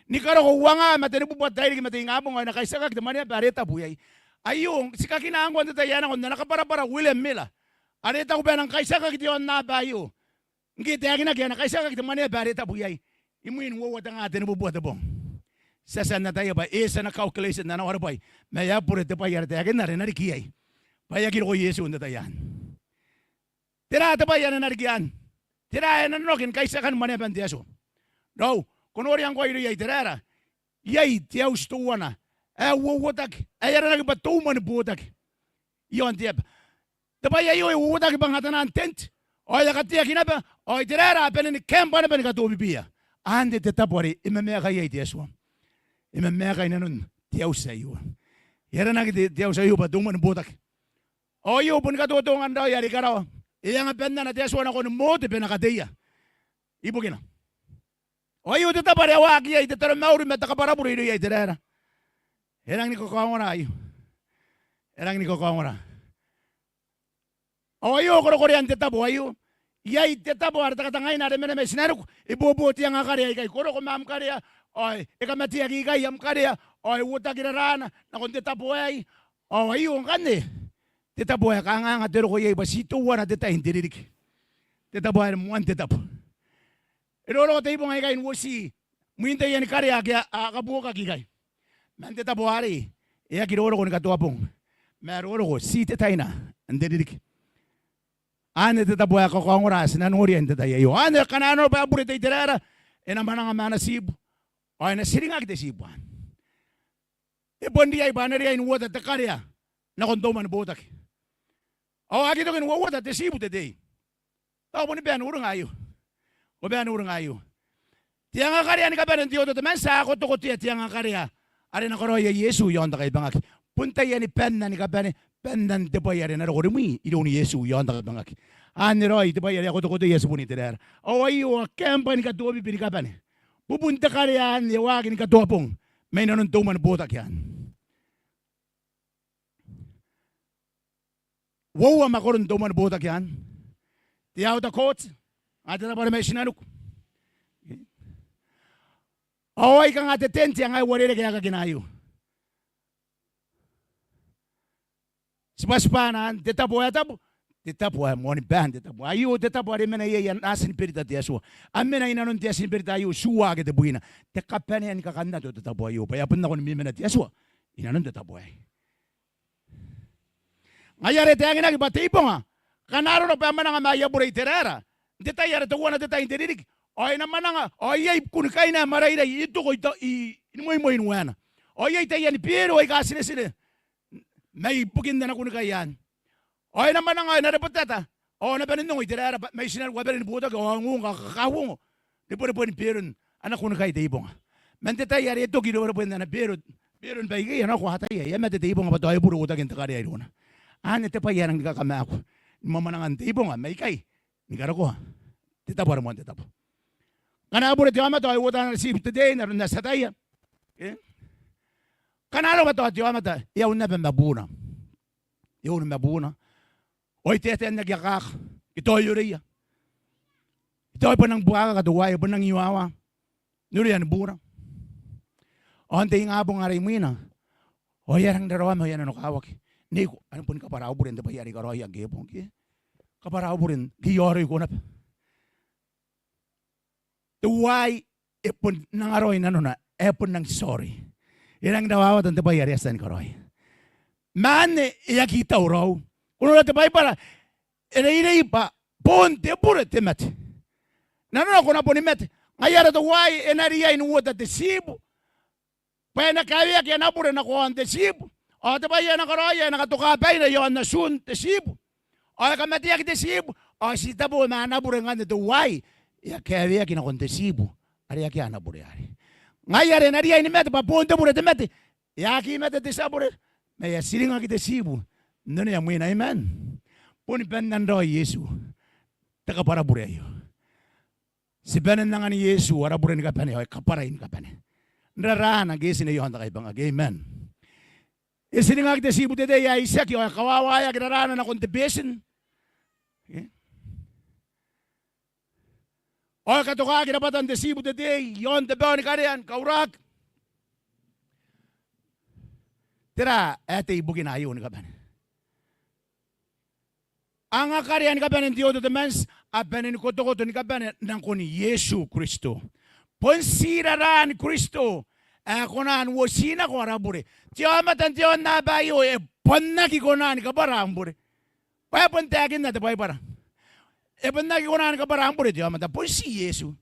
[SPEAKER 4] ni karo ko wanga matene bubuat tayo mating abong na kaysa kag damani pareta buyay ayong sikakinaang ko dete yan ako na nakapara William Miller areta ko ba nang kaysa kag diyon na bayo ngiti agin na kaysa kag damani pareta buyay imuin wo wata nga atene bubuat bong Sasa na tayo ba, isa na calculation na nawara ba, maya pure te pa yar te akin na rin narikiyay. Paya kiro ko Yesu na tayan. Tira te pa yan na narikiyan. Tira yan na nokin kaysa kan manepan tiyaso. No, kunori ang ko iro yay tirara. Yay tiyaw stuwana. Wuwatak, ayara na ba tuman butak. Yon tiyap. Te pa yayo wuwatak bang hatanan tent. Oy katiya kinapa, oy tirara penen kempa na pen katubi biya. Ande te tapori imemea kayay tiyaso. Imemeka inanon tiyaw sa iyo. Yara na tiyaw sa iyo pa tuman butak. O iyo pun katutungan daw yari karaw. Iya nga penda na tiyaw na ko ng mote penakatiya. Ibu kina. O iyo tita pare awaki ay tita mauri meta kaparapuri ito yay tirera. Erang ni ko kawara ayo. Erang ni ko kawara. O iyo ko korean tita bo ayo. Yay tita bo arta katangay na remene me sinaruk. Ibubuti ang akari ay kay kuro ko mam kariya. Oy, ikamati agi kay am kariya. Oy, wuta kirarana na kun tita bo ay. O ayo kanne. Tita bo ay kanga tero ko yay basito wana tita indiririk. Tita bo ay muan tita bo. Irolo ko tayo ay kain wasi. Muinta yan kariya kaya akabuka kikay. Man tita bo ari. Iya kirolo ko ni katuapong. Merolo ko si tita ina indiririk. Ane tita bo ay kakongora sinanuri yan tita yayo. Ane kanano pa aburi tayo tirara. Ena manang amana sibu. Oy na siringag de sibuan. Ibondi ay banari ay nuwata te kariya. Na kondoman botak. O agi to kin wawata te sibu te day. Tao mo ni ben urang ayo. O ben urang ayo. Tiang kariya ni kaban tiyo to men sa ako to ko tiang kariya. Ari na karo ya Yesu yon ta kay bangak. Punta yan ni penna ni kaban pennan te bayari na ko mi ilo ni Yesu yon ta kay bangak. Ani roy te bayari ako to ko Yesu puni te der. O ayo kempa ni katubi pini kaban. Pupunta kariyan yawagin ka topong. May nanuntuman botak yan. Wow makoron tuman botak yan. Tiyaw ta coach. Ate na para may sinanuk. Away ka nga tetenti ang ay wari na kaya kaginayo. Sipaspanan, tetapo etabo. Tetapo ay moni band tetapo. Ayo tetapo ay mena yan asin pirita tiyaso. Amena inanon tiyasin pirita ayo suwa ke tebuina. Tekapene yan kakanda to tetapo ayo. Payapun na ko ni mena tiyaso. Inanon tetapo ay. Ngayari tayangin na kibatipo nga. Kanaro na pa man nga maya buray terera. Detayara to wana detay interirik. Oy naman nga. Oy ay kunikay na marayra ito ko ito inumoy nuwana. Oy ay tayan pero ay kasi sila. May bugin na kunikay yan. Oy naman nga narepoteta. O na panin nung terera may sinar waberin buta ko ngung kakawong. Di po ni peron anak kunikay tayo nga. Mentetayara ito ginawa po na peron. Peron ba ikay ano ko hatay. Yan metetayo nga ba tayo puro utang yung takari ay doon. Ane te pa yan ang kakama ako. Mamanangan tayo nga may kay. Nigara ko ha. Titapo mo titapo. Kanabo na tiyama to ay utang na receive today na nasa tayo. Kanalo ba to at tiyama ta? Iyaw na ba mabuna? Iyaw na mabuna. Oy teten nagyakak. Ito ay Reirei. Ito ay panang buwaka kaduway. Panang iwawa. Nuri yan buna. O hantay nga po nga rin mo yun ha. O yarang darawa mo yan ano kawak. Niko, ano po ni kaparao po rin, da pa yari karoy ang gipong ki. Kaparao po rin, giyori ko na. Tuway, ipon nang aroy na na, ipon nang sorry. Yan ang nawawat ang da pa yari asan karoy. Man, iyakita uraw. Kuno na tabay para, Reirei pa, ponte pure temet. Nanon ako na po ni met. Ngayara tuway, enariya inuwat at desibo. Paya nakawiyak yan na po rin ako ang desibo. O diba yan ang karoya, nakatukapay na yon na sun, tesibo. O kamatiyak tesibo. O si tabo, manabure nga na duway. Kaya kinakon tesibo. Ari yaki anabure ari. Ngayari na riya inimete, papunta pure temete. Yaki imete tesabure. May siling nga kitesibo. Nono yung mwina, amen. Puni pendan daw Yesu. Taka para bure ayo. Si penan nga ni Yesu, arabure ni kapane, o kaparain kapane. Narana, gesi na yon takay bang amen. Isining agde sibu tede ya Isaac yung kawawa ya kinarana na contribution. O katuka kinapatan de sibu tede yon tebe ni karian kaurak. Tira ete ibugin ayo ni kaban. Ang karian kaban ng Diyo to the mens aben ni koto ni kaban ng kuni Yesu Kristo. Ponsira ra ni Kristo. konan wo sina ko arabure tiwa matan tiwa na bayo e ponna ki konan ka barambure pa ponta akin na te pai para e ponna ki konan ka barambure tiwa mata ponsi Yesu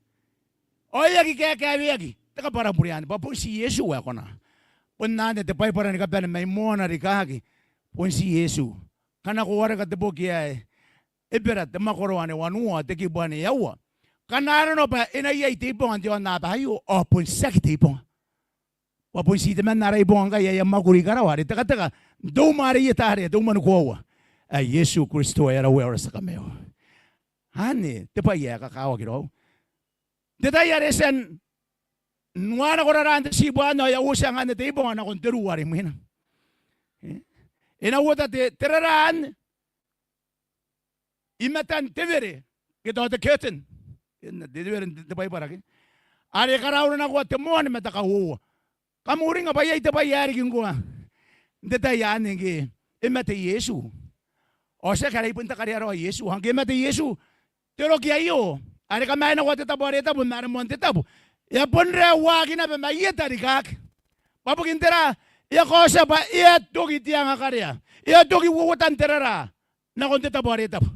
[SPEAKER 4] oya ki ka viagi te ka barambure an pa ponsi Yesu wa kona ponna ne te pai para ni ka bana mai mona ri ka ki ponsi Yesu kana ko wara ka te boki ai e pera te makoro ane wanua te ki bane yawa kana no pa ina ye te pon tiwa na bayo o ponsa ki te pon Wapoisi te mana rai bonga ya maguri karawari taka do mari ya tare do manu kowa a Yesu Kristo era wera sa kameo hani te pa ya kakawa kiro te ta ya resen nuana ko rarante si buano ya usang ane te ibon na konteru wari muhina ina wota te teraran imatan tevere kita te curtain de te pa para ke are karawna na ko te mon mata ka huwa kamuring apa ya ite bayari kingwa ndeta ya nenge emate Yesu o sea kare punta kare aro Yesu hange emate Yesu tero kia yo are kamay na kwate tabo are tabo na monte tabo ya ponre wagi na ba mayeta rikak papu kintera ya kosa ba ya togi tiang akaria ya togi wutan terara na konte tabo are tabo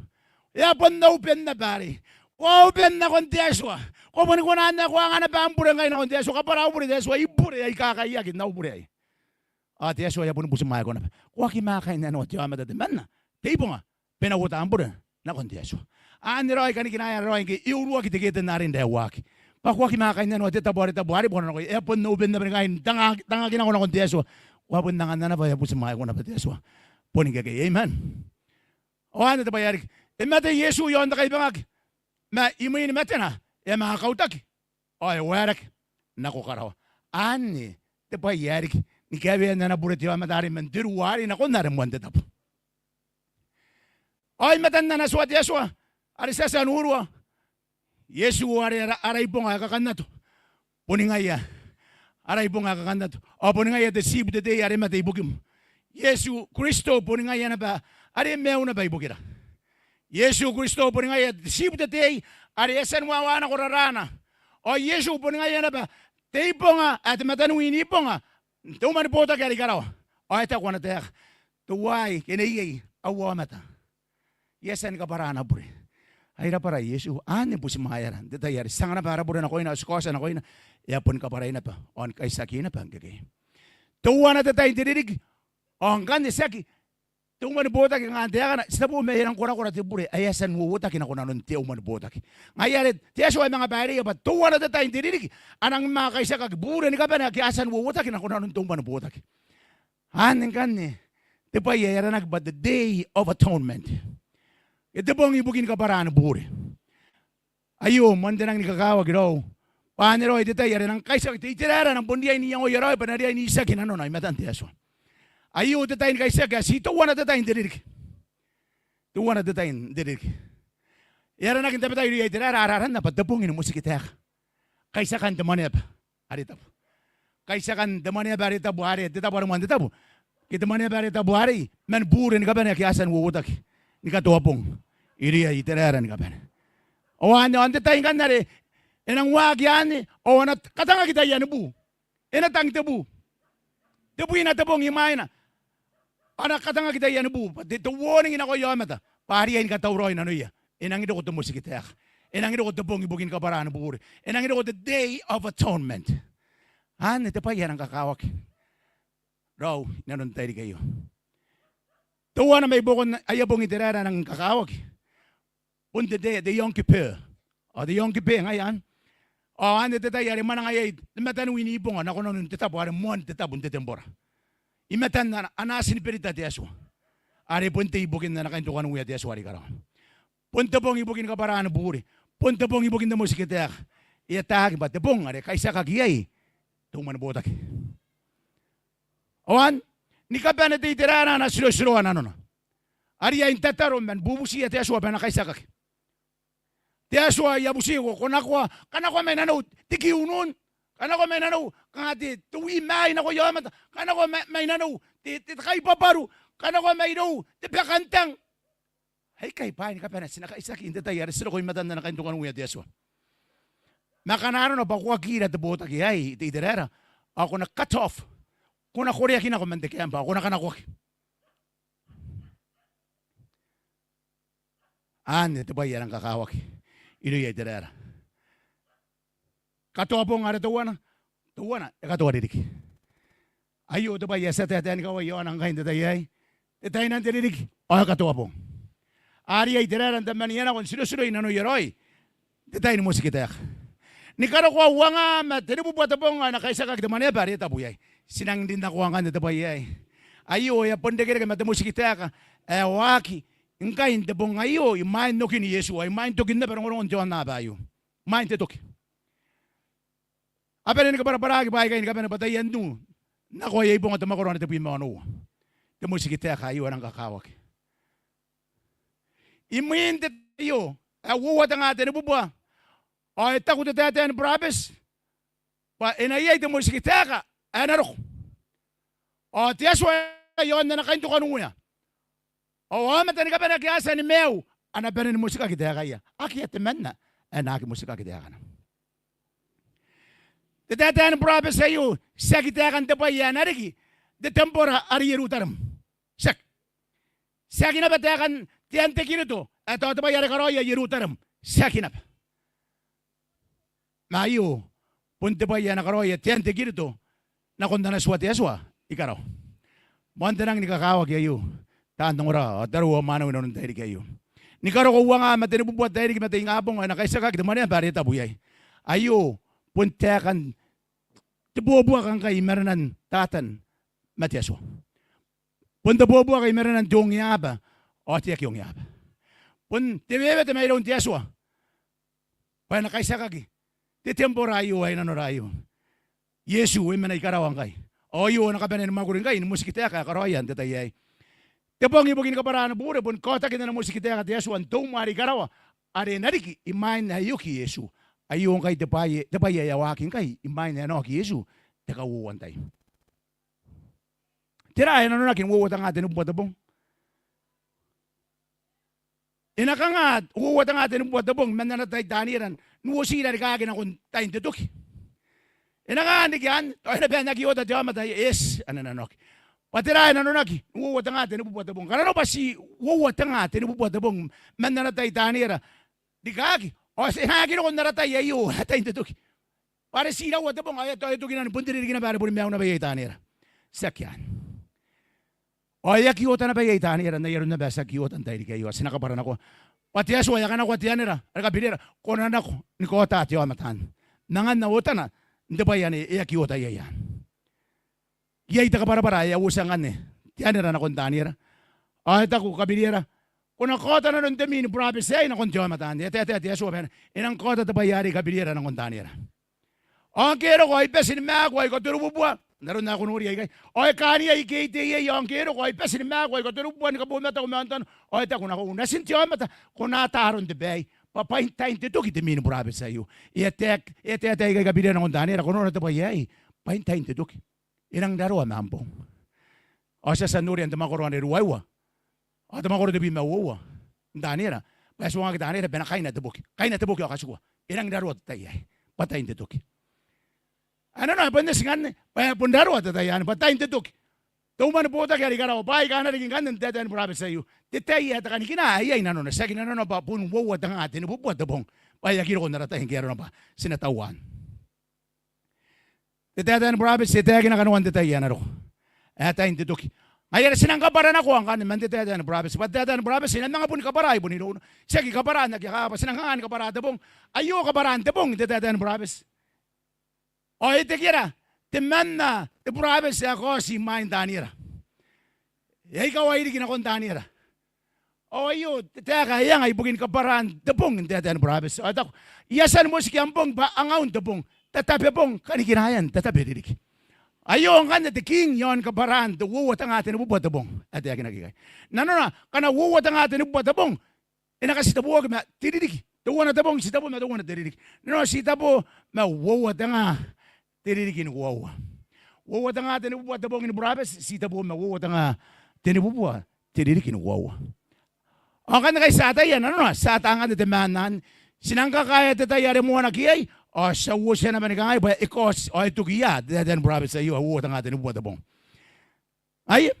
[SPEAKER 4] ya ponna upen na bari ko upen na konte aswa ko mo ko na ko nga na pampure ngay na konti so ka para upure deso ipure ay kakaya kin na upure ay ati aso ya pun busi mai ko na ko ki makai na no ti amada de manna teipo nga pena wota ampure na konti aso ani roi kan kinaya roi ki iuru ki tegete na rin de waki pa ko ki makai na no te tabore tabari bono ko e pun no ben na ngain tanga kina ko na konti aso ko pun nanga na ba ya busi mai ko na peteso poni ke amen o ani te bayari e mate Yesu yon ta kai bangak ma imini matena e mga kautaki o e warak nako karawa ani te pa yarik ni kabe na bure tiwa madari mendiru wari na ko na remonte tapo ay matan na swat Yesua ari sasa nurwa Yesu ari aray ponga kakanato poningaya aray ponga kakanato o poningaya te sibu te ari mate ibukim Yesu Kristo poningaya na ba ari meuna ba ibukira Yesu Kristo poningaya sibu te ari esen wawana ko rarana o Yesu pun nga yana ba teiponga at matanu iniponga to man pota kari karaw o eta ko na te to wai kenei awa mata yesen ka parana pure aira para Yesu ane pusi mayaran de tayar sangana para pure na ko ina skosa na ko ina ya pun ka para ina pa on kay sakina pa ngeke to wana te tay dirig on kan de saki to man bota ki ngante kana sitabu me hirang kora te pure ayasan wuta ki na ko nanon te man bota ki ngayare te so ay mga bari ba to wana te tay dirig anang mga kaysa ka bure ni ka pa na ki asan wuta ki na ko nanon to man bota ki anen kan ni te pa yara nag but the day of atonement ito pong ibukin ka para na bure ayo mandanang ni kakawa giraw paano ro ito tayo yara nang kaysa itirara ng bundiay niyang o yaraw panariay ni isa kinanon ay matante aso ayo ito tayo kaysa kasi ito wana ito tayo dirig ito wana ito tayo dirig yara na kinta pa tayo itirara araran na patapungin mo si kita kaysa kan demonya pa arita po kaysa kan demonya pa arita buhari ito pa naman ito po kita demonya pa arita buhari man bure ni ka pa na kiasan wuwutak ni ka tuwapong iriya itirara ni ka pa o ano ante tayo kan na rin enang wagyan o ano katanga kita yan bu enatang tebu tebu inatabong imay na anak katanga kita yan bu dito warning ina ko yamata pariyan ka tawroy na no iya enang ito ko tumusikitek enang ito ko tebong ibukin ka para na bure enang ito ko the day of atonement ito pa yan ang kakawak raw nanuntay kayo tuwa na may bukon ayabong itirara ng kakawak punta the Yom Kippur o the Yom Kippur ngayon o ano tayo mana ngayon imatan winipong na kuno nung titabo ari mon titabo titembora imatan na anasin perita tiyaso ari punta ibukin na nakaintukan ng uya tiyaso ari karaw punta pong ibukin ka para na bure punta pong ibukin na musikiteak iatahag ba tebong ari kaysa kagiyay tuman botak oan ni kapana te itirara na silo-siloan ano na ari ya intataro man bubusi at tiyaso pa na kaysa kag tiyaso ay abusi ko kanakwa may nanaw tikiunon kanakwa may nanaw kangati tuwi may nako yamat kanakwa may nanaw kay paparu kanakwa may nanaw tipakantang ay kay pa ni kapana sinakaisa kinta tayar silo ko imatan na kaintukan uya tiyaso makanaro na bakwa kira te botak ay itirara Ako na cut off. Kuna Korea kina ko mandekyan ba? Ako na kanakwak. Ito ba yan ang kakawak? Ilo yay direra. Katuwa po nga tuwa na. Tuwa na. Katuwa didik. Ayo ito ba yasa tatayan ka wayo ang kain tatayay. Tatay nang didik. O katuwa po. Ari ay direra ang taman yan akong sinusuloy na no yaroy. Tatay ni musik itayak. Ni karo ko wanga mat tinububuat po nga nakaisa kag damane bari tabuyay. Sinang din nakuha nga ito ba yay. Ayo ya pondegere ka matamusik itayak. Waki. Ingka hindi po ngayon, imain no kini Yesu, imain to kinna pero ngurong John na bayo. Main te toki. Apa ni kabar baragi bayi kain kapan batayan nu. Nako ay ibong at makoron at pimo ano. Temo sikita kayo ang kakawak. Imain te yo, awuwa tanga te nububwa. Ay takot te te an brabes. Pa inayay temo sikita ka, anarok. O tiaswa yon na nakain to kanuya. O matan ka pa nagkasa ni Meu, ana pa rin musika kita kaya. Aki atiman na, ana aki musika kita kana. Tetahan probe sa iyo, sa kita kan tapayan ariki, de tempora ariyeru taram. Sak. Sa kinapatakan tiante kirito, ato tapayara karoya yeru taram. Sa kinap. Mayo, punte pa yan karoya tiante kirito, nakondana swati aswa, ikaraw. Montanang nikakawag yayo. Tantong ra, daro manaw na nung dahil kayo. Ni karo ko nga matinibubuat dahil matay nga pong nakaisa kag damani bari tabuyay. Ayo puntakan tibubuwa kang kay meranan tatan matiaso. Punta bubuwa kay meranan jong yaba o tiyak yung yaba. Pun tibebe te mayroon tiaso. Pa nakaisa kag ti temporayo ay nanorayo. Yesu ay manay karawang kay. O yo nakabanen magurin kay musikita ka karoyan tatayay. Tepong ibugin ka para na bure pun kota kita na musik kita kati Yesu antung mari karawa are nariki imain na yuki Yesu ayong kay tepaye yawakin kay imain na no ki Yesu teka wuwantay tira ay nano nakin wuwata nga atin ubuat abong inaka nga wuwata nga atin ubuat abong mananatay taniran nuwasira ni kagin akong tayin tutuki inaka nga yan toy na ba nagiwata diya matay yes anananok Patirayan ano naki, uwata nga atin ububuat abong. Karano ba si uwata nga atin ububuat abong mananatay tanira. Di kagi. O sinagin ako naratay ayo, hatay tutuki. Para sila uwata abong, ay ito ginan, puntirin ginabara po ni Meaw na bayay tanira. Sakyan. O yakiwata na bayay tanira, nayaron na ba sa kiwatan tayo di kayo. Sinakaparan ako. Patias waya ka na kwa tiyanira. Aragabinira, kunan ako, ni kota at yung amatan. Nangan na uta na, hindi ba yan, yakiwata yayan. Yay ta para ya usangan eh. Tiyanira na kontanira. Ay ta ko kabinira. Kung ang kota na nun tamin, promise ay na kontyo matan. Ete suwapen. Inang kota ta bayari kabinira na kontanira. Ang kero ko ay pesin mago ay koturububwa. Naroon na ako nuri ay kay. Ay kani ay kete ay ang kero ko ay pesin mago ay koturububwa ni kabuna ta kumantan. Ay ta kung ako nasintiyo mata. Kung nataron de bay. Papahintayin tito kita min promise sa iyo. Ete kay kabinira na kontanira. Kung ano ta bayay. Pahintayin tito kita. Inang daro ang mampong. O sa sanuri ang tamakoron ni Ruwaiwa. O tamakoron ni Bimawawa. Danira. Paso nga kita nila, benakain na tabuk. Kain na tabuk yung kasukwa. Inang daro at tatayay. Patayin tituk. Ano na, pandas nga, pundaro at tatayan. Patayin tituk. Tuman po ta kaya karaw. Pahay ka na rin ganun tatayan promise sa iyo. Titay at kanikina, ayay na nun. Sakin na nun pa, punwawa at ang atin. Pupuat tabong. Payakiro ko naratayin kaya rin pa. Sinatawan. Tetayan province, tetayan na kanuan tetayan na ro. Atayin tituk. Ngayon sinang kabaran ako ang kanin man tetayan province. Tetayan province, sinang mga pun kabaray po nilo. Sige kabaran, nagyakapa, sinang kangan kabarada pong. Ayo kabaran, tepong tetayan province. O itikira, timan na, the province ako si Main Tanira. Ikaw ay digin akong Tanira. O ayo, teka, yang ay bugin kabaran, tepong tetayan province. O tako, iyasan mo si Kiampong ba angaw tepong. Tatabi pong kanikinayan, tatabi didik. Ayong kan the king yon kabaran, the wuwat ang atin ububuat abong. Ate akin nagigay. Nano na, kana wuwat ang atin ububuat abong. Inakasitabuag ma, tididik. Tuwan na tabong, sitabo na tuwan na tididik. Nano, sitabo, ma wuwat ang tididikin wuwa. Wuwat ang atin ububuat abong in Burabes, sitabo, ma wuwat ang tinibubuat, tididikin wuwa. Ang kan kay sa atayan, ano na, sa atangan na temanan, sinangka kaya tatayari mo na kiyay, O sa uwo siya naman ikangay ba ikos o ito kiya deden brabes sa iyo uwo tanga tinu buat bong. Ay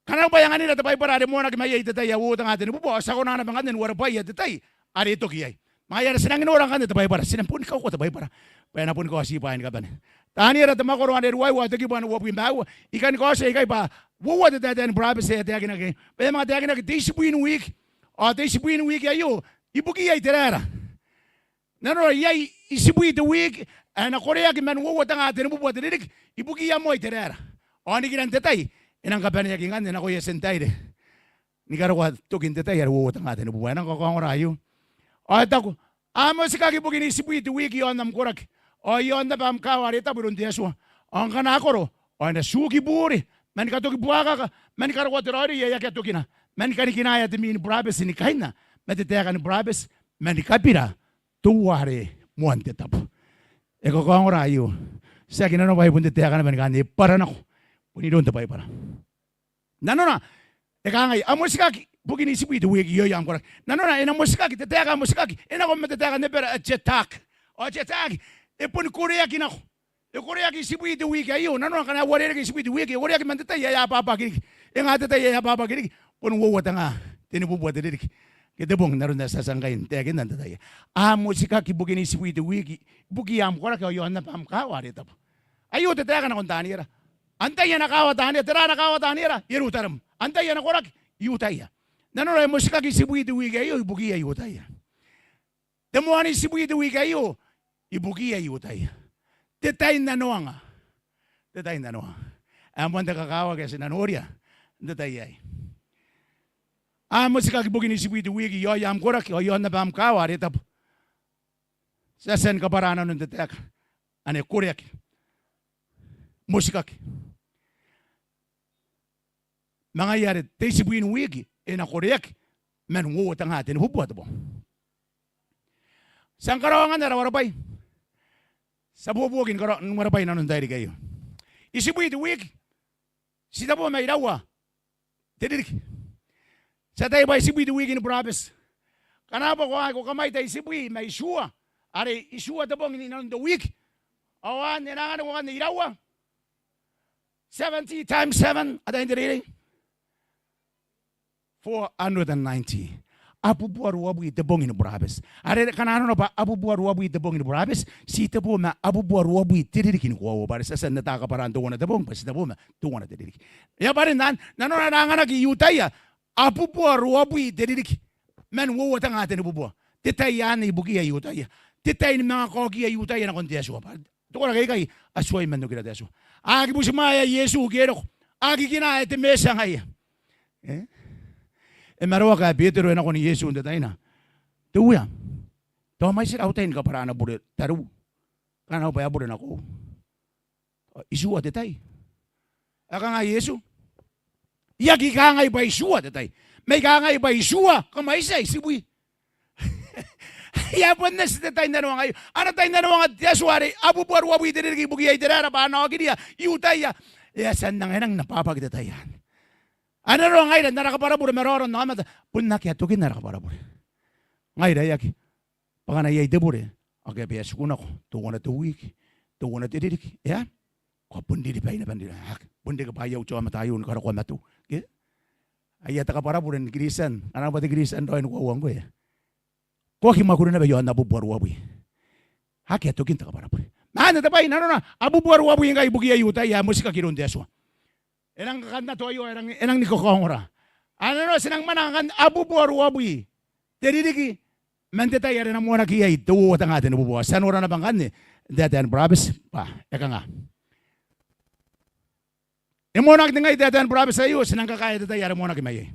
[SPEAKER 4] kanang bayangan nila tabay para mo na kimay itatay uwo tanga tinu bubo sa ko na naman kanin wala bay itatay ari ito kiyay. Maya sinangin orang kan tabay para sinampun kau ko tabay para. Paya napun ko asipain ka ban. Tani ra tama ko ron ruway wa tagi ban wo bimaw ikan ko sa ikay ba wo the deden brabes sa tagi na kay. Paya mga tagi na discipline week o discipline week ayo ibuki ay terara. Nano yay isibui the week na Korea ki man wo tanga tenu buat didik ibuki ya moy terera oni kiran tetay inang kabana yakin kan na ko yesentay de ni karo wa tokin tetay ya wo tanga tenu buat nang ko rayo o tako amo sikagi buki ni isibui the week yon nam korak o yon na bam kawari ta burun diaswa ang kana koro o na suki buri man ka toki buaka ka man karo wa terori ya ka tokina man kan kinaya de min brabes ni kaina met te kan brabes man kapira tuware muante tapo. Eko ko ang rayo. Sa akin na bay punti tiyakan naman kani para nako. Punidon tapay para. Nano na. Eka ngay amusikaki bugini sibu itu wigi yo yang korak. Nano na ina musikaki tiyakan musikaki. Ina ko metiyakan ne pera jetak. O jetak. Epun Korea kinako. E Korea ki sibu itu wigi ayo. Nano kana warere ki sibu itu wigi. Korea ki mantay ya papa kiri. Yang ada ya papa kiri. Pun wo tanga. Tinibubuat diri. Kita bong naroon na sasangkain, tiyagin nanda tayo. Musika ki bugini si wiki wiki, bugi am korak yo yon na pam kawa dito. Ayo tiyagin na kung tanira. Antay na kawa tanira, tira na kawa tanira, irutaram. Antay na korak, yutaya. Nanon musika ki si wiki wiki ayo, bugi ayo tayo. Temuani si wiki wiki ayo, ibugi ayo tayo. Tetay na noanga. Tetay na noanga. Amon ta kakawa kasi nanoria, tetay ay. Musika ki bugini si wiki wiki yo yam korak yo yon na bam kawa dito. Sa sen kaparana nun tetek. Ane Koreak. Musika ki. Mga yari te si buin wiki ina Koreak men wo tang hatin hubuat bo. Sang karawangan na warapay. Sa bubugin karo warapay na nun dahil kayo. Isi buin wiki. Sita po may dawa. Tidirik. Sa tayo ba isibui the week in Brabes? Kanapa ko kamay tayo isibui, may isua. Are isua tabong in the week. Awan, nilangan ko kan irawa. 70 times 7, at the Reirei. 490. Abu buaru abu itabong in Brabes. Are kanano na ba abu buaru abu itabong in Brabes? Si tabo ma abu buaru abu itirikin ko para sa san nataka parang tuwa na tabong, pas tabo ma tuwa na tirikin. Ya parin nan, nanonanangan nag-iutaya. Abu buaru abu itirikin. Men wo tang atin bubuwa. Titay yan ibugi ayutaya. Titay ni mga kogi ayutaya na kontiaswa. Tuko na kay asway man no kinadeso. Agi bu simaya Yesu gero. Agi kina ete mesa ngaya. Marawa ka Pedro na ko ni Yesu ndatay na. Tuya. To may sir outain ka para na bure taru. Kana pa bure na ko. Isu atetay. Aka nga Yesu. Yagi ka nga ba Isu atetay. May ka nga ba Isu kamay say sibui. Ya pun nas tayo na naman kayo. Ano tayo na naman at yaswari, abu buar wabu itinirigi bugi ay tirara pa ano kini ya, yutay ya. Ya san nang enang napapagdatayan. Ano naman ngayon, narakaparabure, meron naman, punak ya tukin narakaparabure. Ngayon, yaki, pakanayay debure, okay, piyas ko na ko, tungo na tuwik, tungo na tiririk, ya, kapundi di pa ina pandi, pundi ka payaw chowa matayo, nakarakuha matu, ayat ka parabure, girisan, ano ba ti girisan doon, kuwang ko ya. Kau kimakuru na bayo na abu buar wabu. Haki ato kinta kapara puri. Mana tapai na abu buar wabu yang kai bugi ayuta ya musika kirun deswa. Enang kakanda to ayo enang niko kongora. Ano senang manangan abu buar wabu. Jadi diki menteta ya na mona ki ay tu tanga ten abu buar. Sanora na bangkan ni datan Brabes pa eka nga. Emona kinga datan Brabes ayo senang kakaya data ya mona kimaye.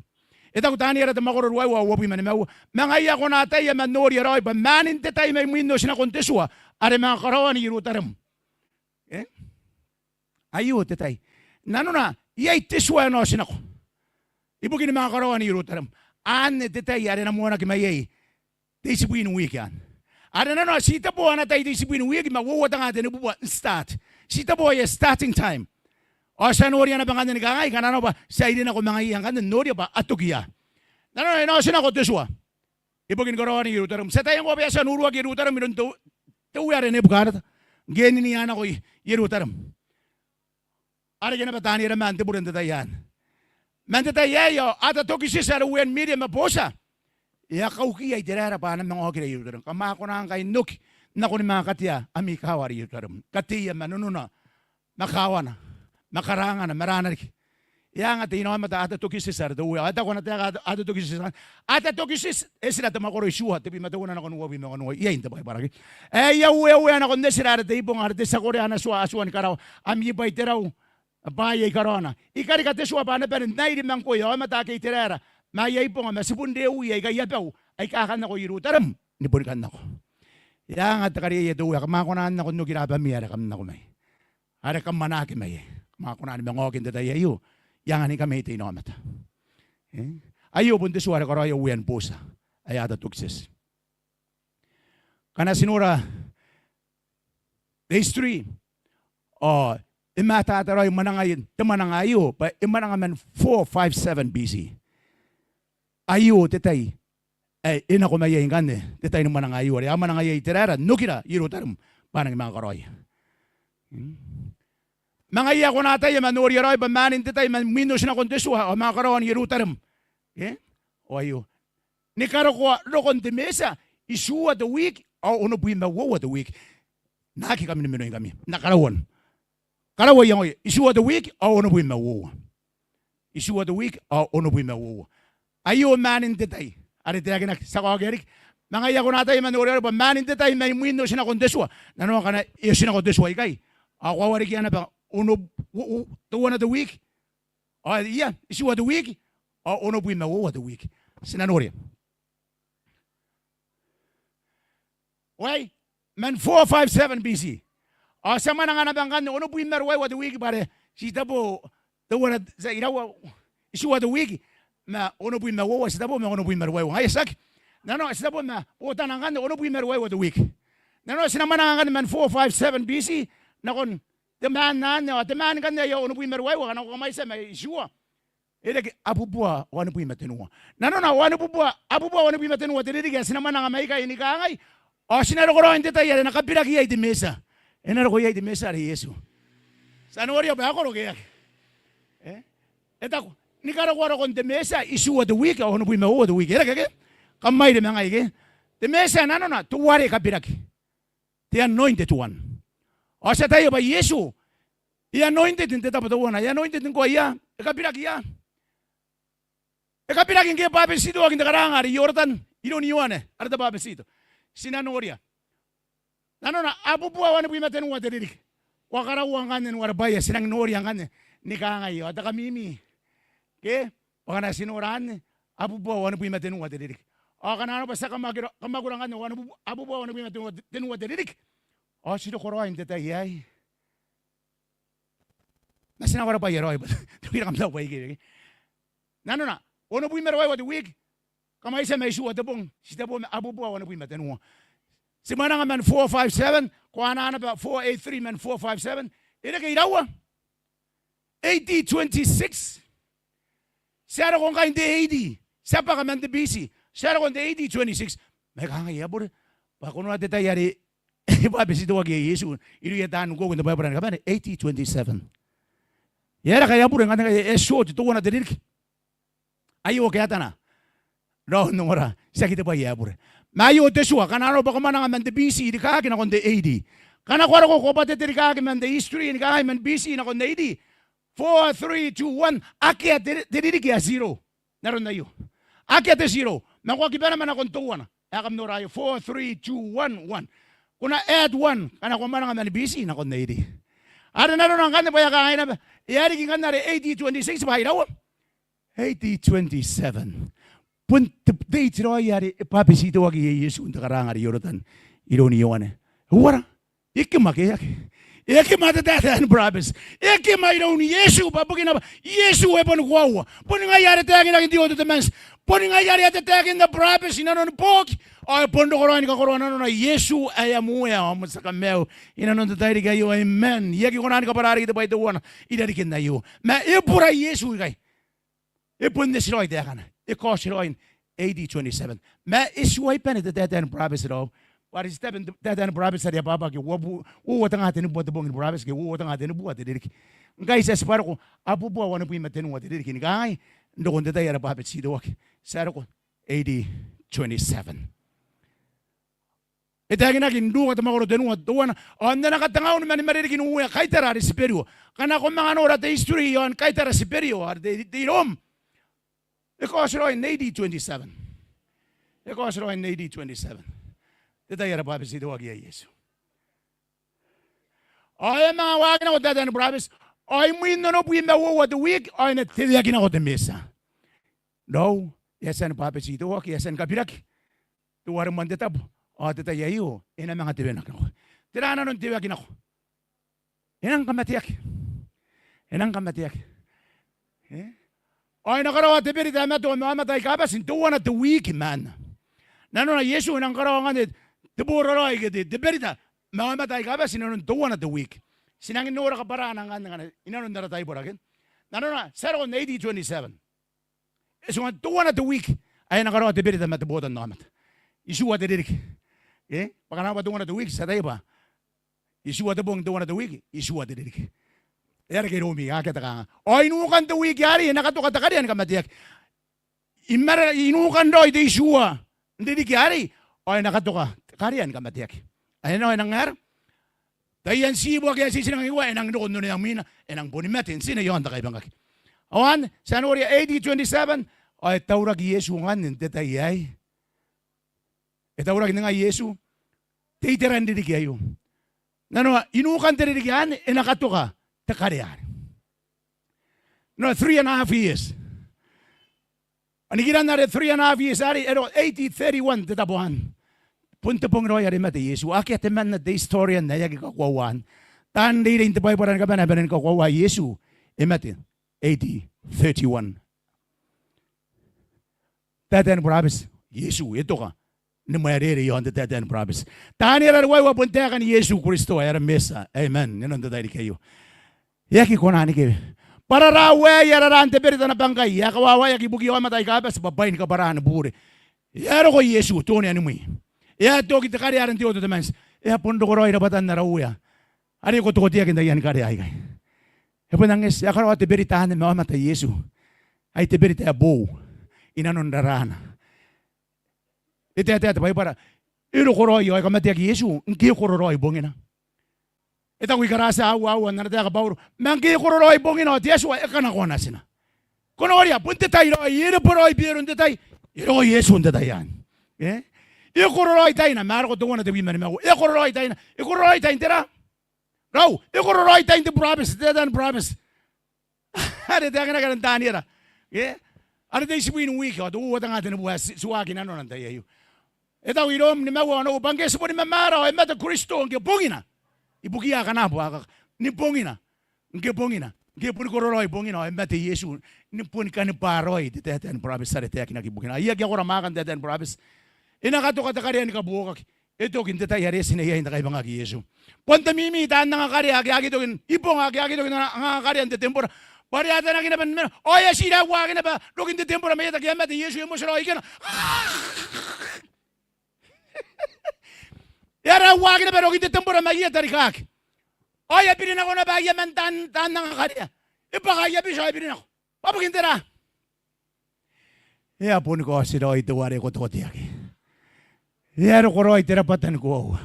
[SPEAKER 4] Ita ko tani era tamakoro ruai wa wapi man mau mangaya ko na tay man nori roi ba manin te tay may minno sina konteswa are mga karawan ni rutaram ayo te tay nano na yai teswa no sina ko ibugi ni mga karawan ni rutaram an te tay are na mona kimayay disibuin weekend are nano sita po na tay disibuin weekend mawo tanga te buwa start sita po ya starting time. O sa Noria na bangan ni kangay kanano ba sa idin ako mga iyang kan Noria ba atugiya. Nano na sina ko teswa. Ibugin ko rawani irutaram. Sa tayong ko sa Nurwa irutaram minunto Tahu ya ne bukarat. Geni ni ana koi yeru taram. Ara gena batani ra man te buren ta yan. Man ta yo ata toki sisara wen media maposa. Ya kau ki ai terara pa na mga okira yeru taram. Kama ko na kai nuk na ko ni mga katia ami kawari yeru taram. Katia manununa makawana makaranga na marana. Yang ati ino mata ata toki sisara do ata ko na ta ata toki sisara ata toki sis esira ta makoro isua te bi mata ko na ko no bi mo no ya inta bai baraki ya na ko nesira te ibong arte sa kore ana sua asuan karao ami bai terau bai karona ikari ka te sua pa na per nai di mangko yo mata ke terera ma ya ibong ma sibunde u ya ga ya pau ai ka kan ko iru taram ni bor kan nako yang ata kari ya do ya ma ko na ko no giraba mi ara kam nako mai ara kam manake mai ma ko na ni ngo kin ta ya yu yang ani kami ito inomata. Ayo pun suara karo ayo uyan posa. Ayada tukses. Kana sinura history imata ataro manangayin temanangayo pa imanangaman 457 BC. Ayo tetay ina ko maya ingane tetay no manangayo ari amanangay iterara nukira irotarum panang mga karoy. Mga iya ko natay manuri roy ba manin tetay man minus na konteswa o mga karawan yerutaram. O ayo. Ni karo ko ro kontemesa isua the week o uno bui mawo the week. Naki kami nimino kami. Nakarawan. Karawan yang isua the week o uno bui mawo. Isua the week o uno bui mawo. Ayo manin tetay. Ari tiyag na sa kagerik. Mga iya ko natay manuri roy ba manin tetay man minus na konteswa. Nano kana isin na konteswa ikay. Ako wari kaya na ba uno the one of the week yeah issue of the week uno bui mawo of the week sinanoria why man 457 BC sama na nga nabangkan uno bui mawo of the week pare si tabo the one sa iraw issue of the week na uno bui mawo si tabo uno bui mawo ay sak nano si tabo na utan nga uno bui mawo of the week nano sinama na nga man 457 BC na kon the man kan yo ono primer huevo kana ko mai se mai shua ere abubua wanu pui matenua na wanu abubua wanu pui matenua tere diga sina mana ngai kai ni kai o sina ro ro ndeta yare na kapira ki ai de mesa ena ro ko ai de mesa re yesu sanorio ba ko ro ke eta ni karo ko ro kon de mesa issue of the week ono pui mawo the week ere ke kamai de ngai ke de mesa na tu ware kapira ki the anointed one. O sa tayo ba Yesu? I-anointed din teta patawana. I-anointed din ko iya. Ikapiraki ya. Ikapiraki kaya babesito aking nakarangari. Yortan. Inoniwan eh. Arda babesito. Sinanoria. Nano na abubuwa wana po imaten wa teririk. Wakarawang kanin warabaya. Sinang noriang kanin. Nikangayo. At kamimi. Okay? Waka na sinuran. Abubuwa wana po imaten wa teririk. O kanano pa sa kamagurang kanin. Abubuwa wana po imaten wa teririk. O sino koroin tetay ay. Nasina wala pa yeroy ba? Tuwira kam daw pa iki. Nano na. Ono bui meroy wa the week. Kamay sa may suwa tabong. Si tabong abubuwa ono bui matenwa. Si manang man 457. Kuana na ba 483 man 457. Ina kay dawa. 8026. Siya kung kain de 80. Siya pa ka man de BC. Siya kung de 8026. May kangay abur. Pa kuno na tetay yari. Babesito wag Yesu iru ya dan go ngenda babran kabane 8027 yara kaya pure nganda kaya short to wana derik ayo kaya tana no ngora sakite ba ya pure mayo te suwa kana ro ba kamana ngam de BC di ka kina konde 80 kana kwara ko ba te derik ka man de history ni ka man BC na konde 80 4 3 2 1 akia derik ya 0 naron na yo akia te 0 mangwa kibana mana kon to wana akam no rayo 4 3 2 1 1 kuna add 1 kana kwa mana ngam BC na kon 80 ara na ron ngane ba ya ka ina yari ki ngana 8026 ba iraw 8027 pun date ro yari papesito wag Yesu ndakaranga yorotan ironi yoane wara ikma ke eke mata tatan brabes eke maironi Yesu babugina Yesu webon kwawa pun ngayari tagin ang dio to mens pun ngayari at tagin na brabes inanon pok ay pondo korani ka korona no Yesu ayamu ya sa kamel inanon to tayo kayo amen yaki korani ka parari kita ba ito wana idarikin na yo ma ipura Yesu kay ipun desroy takan ikos roin 8027 ma isway pen at tatan brabes ro Waris taben tadan Borau saria baba ki wabu wo tanga tenu buat bong Borau ki wo tanga tenu buat dedik. Ngai sa separo ko abu bua wana pui matenu wat dedik ni gai ndokon tata yara baba si dok. Sarako 80-27. Itagina kin duwa tamagoro tenu wat duwana anda nakatanga un mani mari kin uya kaitara superior. Kana ko mga nora te history yon kaitara superior ar de rom. Eko asro in 80-27. Eko asro in 80-27. Tata yara baba si dok ya Yesu. Ay mga wagin ako tata na Borau. Ay mo no pui me wo the week ay na tiyagin ako de mesa. No, yasan baba si dok yasan kabirak. Tuwar man detab. Tata yayo ina mga tibenak ako. Tirana nun tiyagin ako. Inang kamatiyak. Inang kamatiyak. Ay nakarawa tibiri dama to mamatay kabas tuwa na the week man. Nano na Yesu inang karawa nga tiburo ay gidi tibiri da mamatay kabas inanon tuwa na the week. Sinangin nora ka para nang inanon na tayo boragin. Nano na 80-27. So nga tuwa na the week ay nakarawa tibiri dama tibotan namat. Isu wa tidirik. Pakana ba tuwa na the week sa tayo ba? Isu wa tabong tuwa na the week. Isu wa tidirik. Era kay Romi, akita ka nga. O inukan to week yari, nakatukat ka riyan kamatiyak. Inukan do, ito isua. Hindi di kiyari. O nakatuka, kariyan kamatiyak. Ayun o, nangyar. Tayan sibo, kaya sisinang iwa, enang doon nun yung mina, enang bunimetin, sino yun, takay bangak. Awan, January 80-27, ay taurag Yesu nga, hindi tayay. Taurag nga Yesu, titiran di kayo. Nano, inukan tiri kiyan, nakatuka. Takarian. No, 3.5 years. Anigiran na 3.5 years, ari, 80-31, tatapuan. Punta pong roya rin mati Yesu. Aki at man na the historian na yagi kakwawan. Tan di rin tapay parang kabanabanan kakwawa Yesu. Imati, 80-31. Tatan Borau, Yesu, ito ka. Numayariri yon tatan Borau. Tani rarway wapunta ka ni Yesu Kristo ay mesa. Amen. Yanon tatay kayo. Yaki konani ke para rawe yararante berita na bangkay yakawawa yaki bugi wa matay kabas babain ka baraan bure yaro ko Yesu toni anumui ya to kita kari aran tio to demans ya pondo ko roi rabatan na rawya ari ko to tiya kinda yan kari ay kay e ponanges ya karo te berita na matay Yesu ay te berita bo inanon darana ite bay para iro ko roi ay kamati yaki Yesu nki ko roi bongina ita ko ikarasa awa na nata ka bauro mangi ko roi bongino Yesu ay kana ko na sina kono oria punte tay roi ire poroi bieron de tay iro Yesu nda tayan e ko roi tay na mar ko to na de biman ma e ko roi tay na e ko roi tay tera raw e ko roi tay de promise de dan promise are de kana kana tanira are de sibin week o do wata ngate no buas suwagi na no nanta yeyo ita wirom ni mawa no bangges mo ni mamara ay mata Kristo nge bongina ibugia kana bwa ni bongina nge bongina nge pun kororoi bongina embate Yesu ni pun kan paroi de teten promise sare te akina kibugina iya kya kora makan teten promise ina kato katakarian ka buokak ito kinte tay hares ni yahin kay bangak Yesu ponta mimi tan nga kari agi to ipong agi to nga karian de tempora pariata na kinaban oya sira wa kina ba lokin de tempora mayata kya mate Yesu mo sira ikana Yara wagin na pero kita tempura magia tarikak. Ay pirin ako na bagya man tan nang kanya. Ipakaya bisa pirin ako. Papagin tira. Ya pun ko si Roy tuwari ko tiyaki. Yaro ko Roy tira patan ko.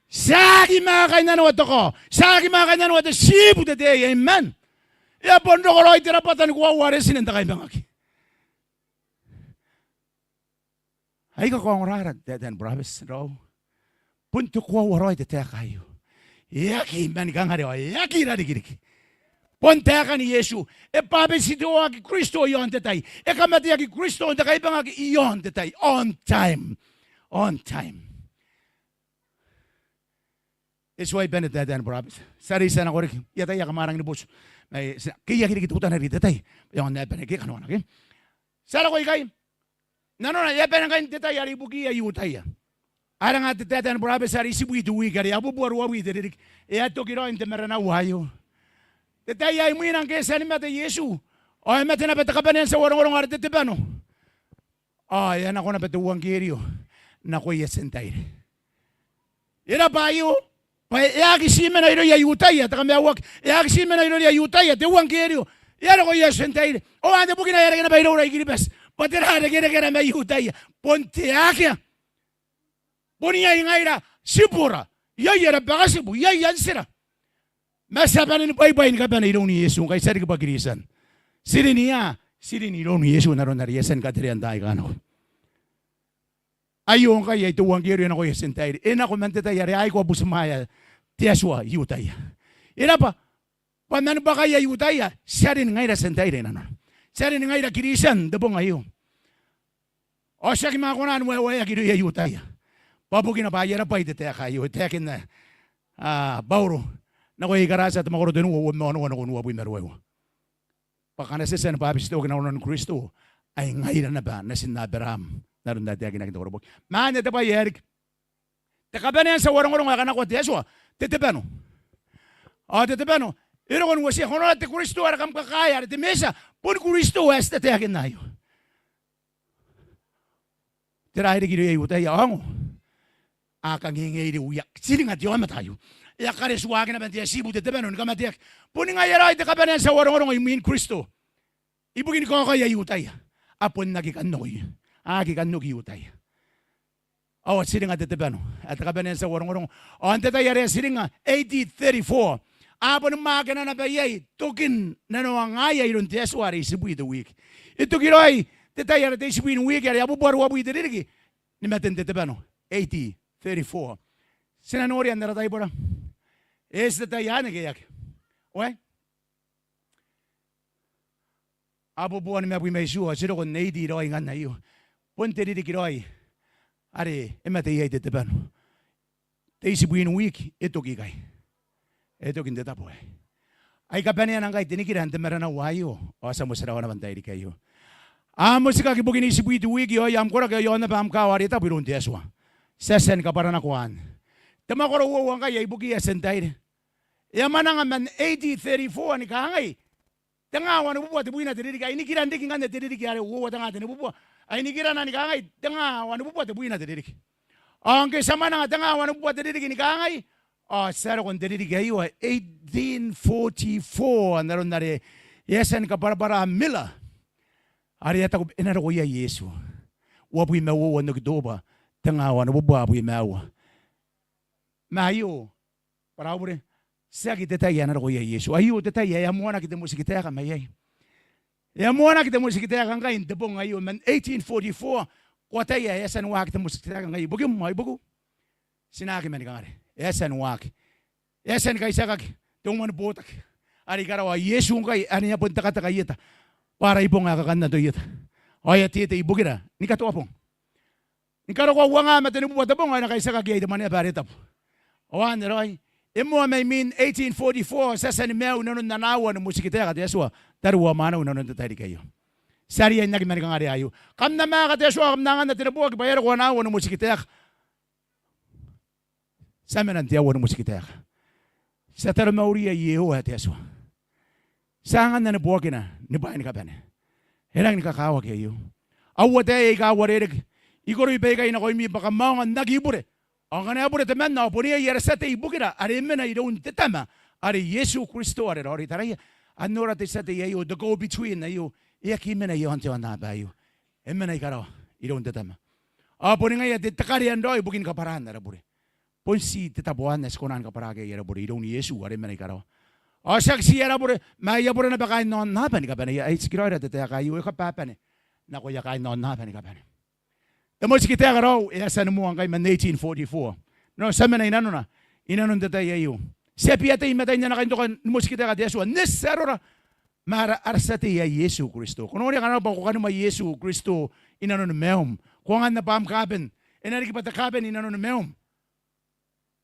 [SPEAKER 4] Sagi mga kanya no ko. Sagi mga kanya no to sibu de day amen. Ya pun ko Roy tira patan ko wari sinenta kay bangaki. Ay ko ang rarat dan Borau raw. Punto ko waroy de kayo. Yaki man kang hariwa, yaki radigiriki. Punta ka ni Yesu. E pabe si doa ki Kristo yon tetay. E kamati ki Kristo on takay bang yon tetay. On time. On time. It's why Benet dan Borau. Sari sana ko rin. Yatay kamarang ni Bus. Kaya kinikitutan na rin tetay. Yon na panagi kanuan na. Sara ko ikay. Nanona yapen kan tetay ari bugi ayutay. Arang at tatan Borau sari sibu itu wikari abu buar wi dedik e ato kiro inte merana wayo tetay ay muinang kesa ni mata Yesu o mata na betakabanen sa warong arte tebano ay ana ko na betuwang kirio na ko yesentay Ira bayo. Pa yakisime na iro ya yutaya takamawak. Yakisime na iro ya yutaya te wangerio. Yara ko yasentaire. O ande bukina yara gena bayro ora igiribas. Patera gena me yutaya. Ponte akia. Ponia ingaira sipura. Yara bagasibu yansira. Masabanin bye-bye ka ba na iro ni Yesu kay sari ka pagirisan. Siriniya, sirini iro ni Yesu naron nariyasan ka tiri anday ka no. Ayon kay ito wangerio na ko yasentaire. Ena ko manteta yara ay ko busmaya tiaswa yutaya. Ina pa panan ba kaya yutaya sarin ngaira sentaire na no. Sarin ngaira kirisan debong ayo. O siya ki makunan waya kiro yutaya. Pabukin na ba yara pa ite kayo tekin na Borau. Nako ikarasa at makoro denu wo no no bui merwewo. Pakana sesen pa bisto na non Kristo ay ngaira na ba na sinaberam naron dati agin nakita ko. Man ito pa yerik. Tekabanen sa warong kana ko teswa. Tetebano. Tetebano. Iro kon wasi hono at Kristo ara kam kakaya at mesa pun Kristo este te agin nayo. Tira iri giro utay ango. Akang hingi uyak sining at yo matayo. Ya kare suwagin na bantiya sibu te tebano ni kamatiyak. Puni nga yaray te kabanen sa warong imin Kristo. Ibugin ko kaya yutay. Apon nagikanoy. Agikano yutay. Awat sining at te tebano. At kabanen sa warong o ante tayo yare sining 8034. Apon magana na bayay. Tukin na no ang ayay ron te aswari sibu ito week. Ito kiroy. Te tayo yare te sibu in week yare abu buwaru abu ito dirigi. Ni maten te tebano. 8034. Sinanori ang naratay po lang. Este tayan kayak. Oy. Abu buwan mi abu mesu asiro kon neidi roi ngan nayo. Ponte di kiroi. Are emate yete tebano. Teisi buin week ito kikay. Ito kinde tapo. Ay kapanya nang kay tinikiran temera na wayo. O sa musara na bantay di kayo. Amo sika kibugin isi buit week yo yam kora kayo na pam kawari ta birun tiaswa. Sesen ka para na kuan. Tama ko rawang kay ibugi asentay. Yaman nga man 8034 ni kangay. Tangawa na bubuwa tibuin na tiririk ay nikiran diking nga tiririk yare uwa tanga tinubuwa. Ay nikiran na ni kangay tangawa na bubuwa tibuin na tiririk. Ang kesama na tangawa na bubuwa tiririk ni kangay. Sara kon tiririk ayo 1844 naron nare. Yesan ka para mila. Ari ata ko enaro ko ya Yesu. Wabuy mawo nagdoba tangawa na bubuwa buy mawo. Mayo para ure sagi tetaya na ko ya Yesu ayo tetaya ya mona kita musikita ka mayay ya mona kita musikita ka ngayon debong ayo man 1844 kwataya ya san wa kita musikita ka ngayon bugim may bugo sinaki man ngare ya san wa ya san kay sakak tong man botak ari karawa Yesu kay ani ya punta kata kayeta para ibong akakan na doyet aya tite ibugira ni katopong ni karawa wa nga matenu butabong ana kay sakak ya man ya baretap oan roy emo may min 1844 sa sanimeo nanon nanawa ng musikita ka teswa tarwa manaw nanon tatay kayo. Sari yan naging nga ayo. Kam na mga kateswa kam nangan na tinabuwag bayar ko nawa ng musikita ka. Sa menan tiyawa ng musikita ka. Sa taramauriya yeho at teswa. Sangan na nabuwag na ni bayan ka ba na. Helang nikakawag kayo. Awat ay ikawarig. Igoro ibigay na ko imi baka maungan nagibure. Ang kanaya po naman na po niya yarasate ibukira. Ari mena idoon tetama. Ari Yesu Kristo ari rori taray. Ano rati sa tayo the go between na yo. Iyak imena yo hantiwan na ba yo. Emena ikaraw idoon tetama. Po niya takarian do ibukin kaparan na rabure. Ponsi tetabuan na skonan kaparage yarabure idoon Yesu ari mena ikaraw. Saksi yarabure maya bure na bakain non na pa ni kapane. Ay sikiro ra tetaya kayo kapapane. Nako yakain non na pa ni kapane. Tamo si kita karaw, sa mo ang kay man 1844. No, sa man Inanon na. Inanon tatay ayo. Siya piyata imatay niya na kayo kan mo si kita ka Yesu. Nesero ra mara arsate ya Yesu Kristo. Kuno ri kana ba ko kanu ma Yesu Kristo Inanon meom. Kung an na pam kaben. Enari kita kaben Inanon meom.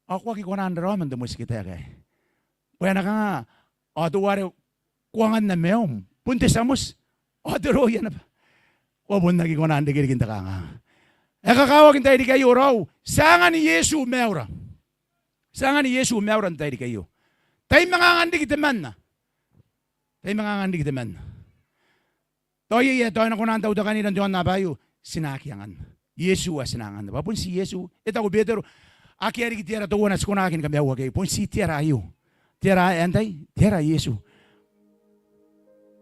[SPEAKER 4] Ako ki kunan ra man mo si kita kay. Pwede na ka nga. Tuwari kung an na meom. Punte samos. Dero yan na ba. Wabon nagi kunan digir kinta ka nga. Kakawagin tayo di kayo raw. Sanga ni Yesu meura. Sanga ni Yesu meura tayo di kayo. Tayo mangangandig itaman na. Tayo mangangandig itaman na. Toyo na kunan tao da kanilang diwan na bayo. Sinakyangan. Yesu sinangan na. Papun si Yesu. Ito ko better. Aki ari ki tiara to wana skona akin kami awa kay pon si tiara ayo. Tiara antai, tiara Yesu.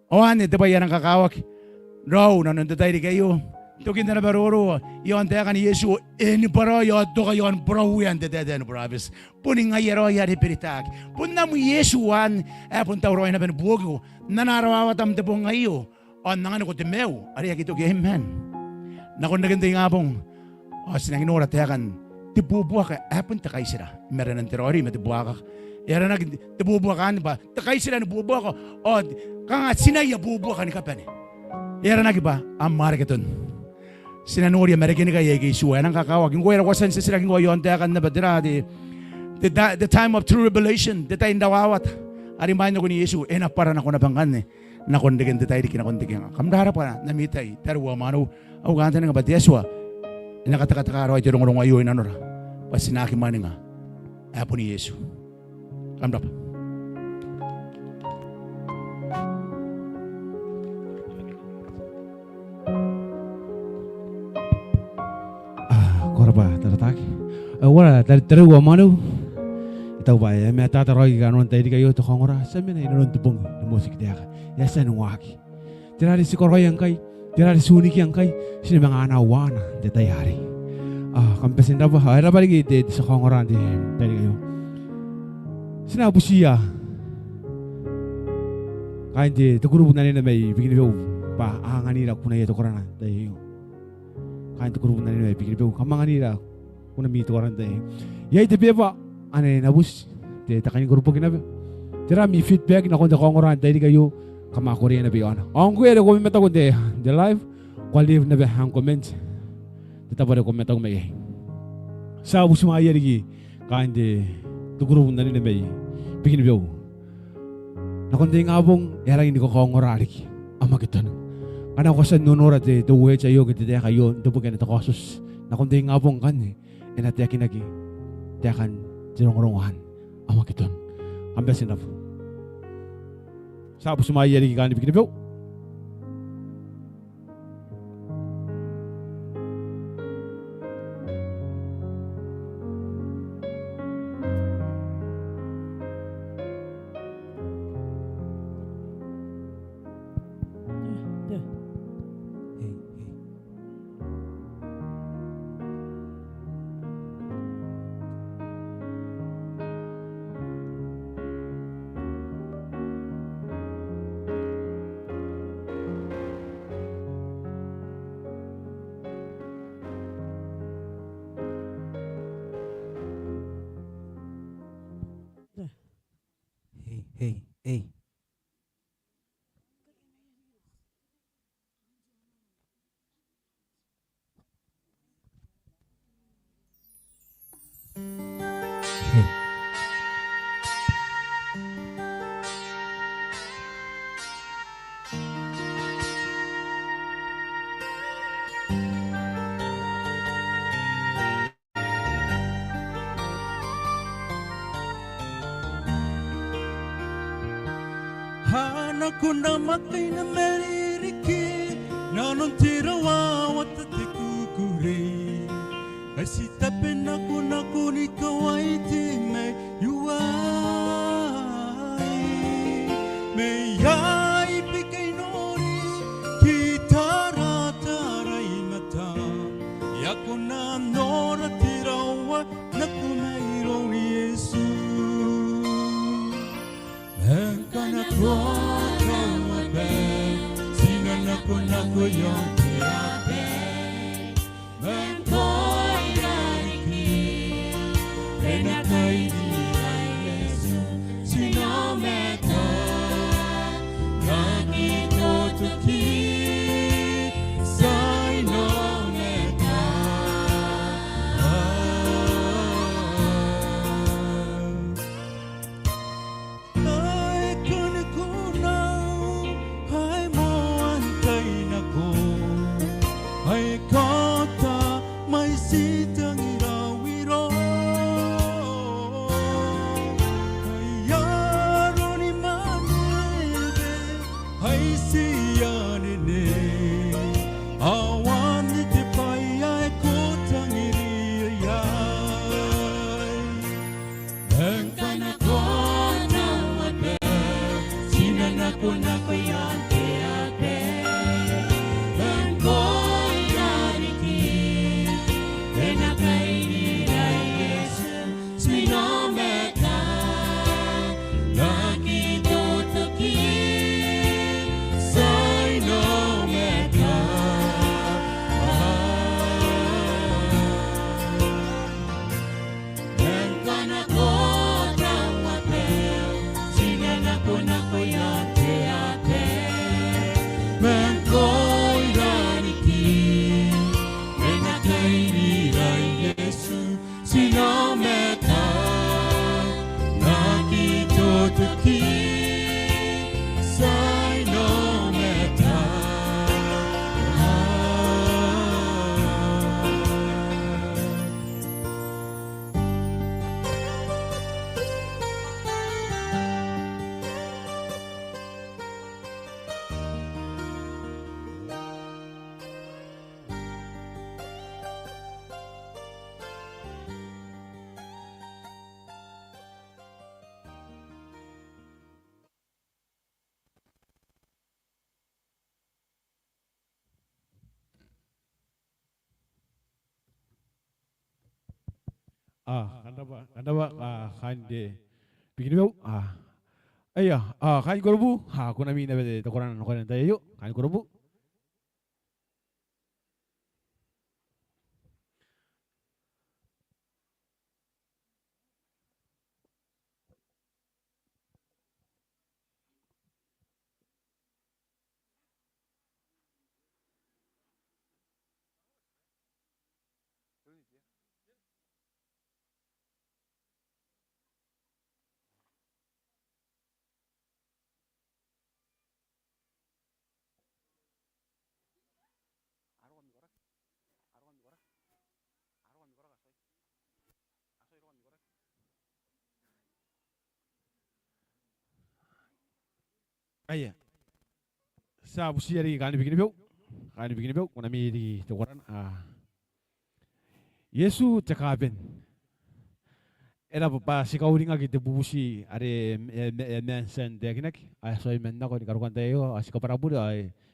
[SPEAKER 4] O ane te bayan ang kakawak. Raw nanon te tayo kayo. Tukin na baroro. Yon te akan Yesu eni para yo to kayon pro yan te den bravis. Puning ayero ya de peritak. Pun namu Yesu wan pun tawro na ben buogo. Nanarawa tam te pong ayo. On nangan ko te meu. Ari akito game man. Nakon nagende ngabong. O sinangin ora te akan tibubuha ka apun takay sila meron ng terori matibuha ka era nag tibubuha ka ba takay sila nabubuha ko o kanga sinaya bubuha ka ni kapan era nag ba amar keton sinanori american ka yegi suwa nang kakawag yung kuya kwasan sa sila yung yon takan na badira the time of true revelation the time dawawat ari man ko ni Yesu ena para na ko nabangkan na kondigen the time kinakondigen kamdara pa na mitay tarwa mano au ganta nga batieswa nakataka-taka ito rong ayo inanora pasinaki man nga apo ni Yesu kamdap
[SPEAKER 1] korba tarataki wala taruwa manu itaw ba me tataroy ganon tayo kayo to kongora sa mina inon tupong musik dia ya sa nuwaki tirari si koroy ang kay tirari suniki ang kay sini mga anawana detayari kampesin na ba ay rabali gite sa kongoran di tayo kayo sinabu siya kain di tukuru na nila may bigin biyo pa anganira kuna ito korana tayo kain tukuru na nila may bigin biyo kamanganira kuna mito koran tayo yay di beba ane nabus di takain grupo kinabi tira mi feedback na kung kongoran tayo kayo kamakuriya na biyo ang kuya na kumimata ko di live kwaliv na ba ang comment tetap ada komentar may sa abu sumaya lagi kain de tukuru na nila may bikin biyo na kundi ngabong yarang hindi ko kongoralik ama kita kana ko sa nunura de tuwe chayo kita de kayo tubugan ito kasus na kundi ngabong kan enatiakin lagi tiakan jirong-rongan ama kita ambesin na sa abu sumaya lagi kain bikin biyo
[SPEAKER 6] Hey.
[SPEAKER 3] Hanaku namatay na meliriki nanon tirawa watati kukuri kasi tapin ako na kuni kawai ti me yuai me yai pikay nori kita rataray mata yako na nora tirawa na kumayro ni Yesu Naku yung tirabe, men ko'y
[SPEAKER 1] kanda ba kande bikin bau ayah kan korbu kuna mina bede to koran no koran tayo kan korbu ayah sa busi dari kan bikin bau kuna mi di to koran Yesu cakapen era pa si kauringa gitu bubusi are mensen dekinak soy menna ko ni karukan tayo si kaparabu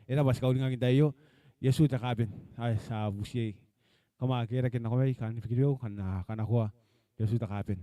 [SPEAKER 1] era pas kauringa kita yo Yesu cakapen sa busi kama kira kin ko kan fikir kan ako Yesu cakapen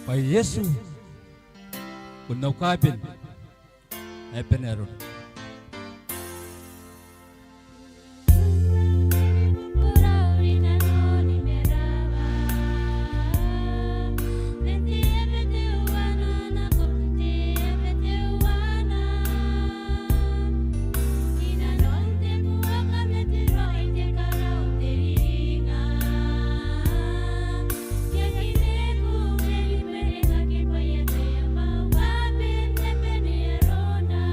[SPEAKER 3] Pai Yesu kunau kapin epenerun
[SPEAKER 5] Borau Inanon Berau Nanti ebete wana nako nanti ebete wana Inanon te buaka mete roi te karau te ringa Yakine ku meri mereka ke payete ya mau kapin epenerona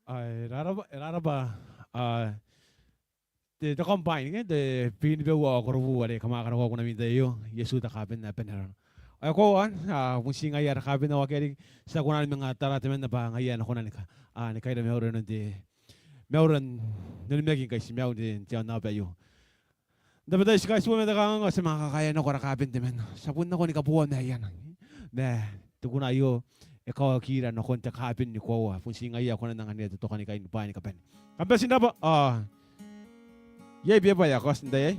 [SPEAKER 1] Ai raraba te combine ke te pin be wa ko ru wa de kama kana ko na mi de yo Yesu ta kapen na pen ay ko an musi nga yar kapen na wa ke sa ko na mga tara te men na ba nga yan ko na ni ka ni kai da me oro de me oro ni me kin kai si me oro de ja na ba yo da ba da shi kai su me da ka nga sa mga kaya na ko ra kapen te men sa pun na ko ni ka buwan na yan me tu ko na yo ikaw kira no konta kapen ni ko wa musi nga ya ko na nga ni to ka ni kai ni pa ni ka pen kampe sinda ba yay biya ba ya kos nda yay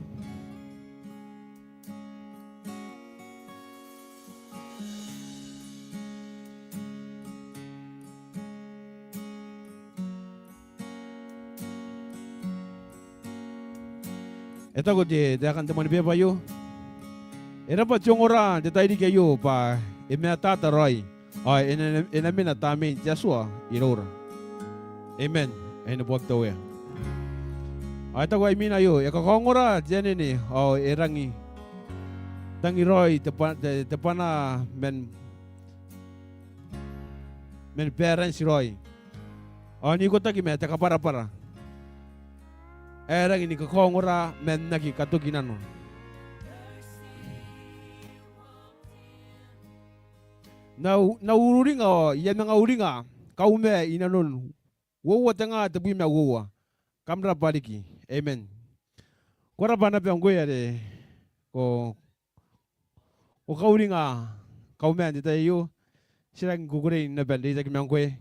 [SPEAKER 1] eta ko de da kan teman biya ba yo era pa chongora de tai di kayo pa emeta taroy ay ena mina tami Joshua irora amen ay nabuwag taw ya ay ta ko ay mina yo ya kakongora jene ni erangi tangi roy tepana men parents roy ni ko tagi meta ka para erangi ni kakongora men nagi katuginan na uringa ya nga uringa kaume inanon wo tanga tebu me wo kamra baliki amen kora bana pe ngoya de ko kauringa kaume ande tayo sirang gugure na bende tak mangwe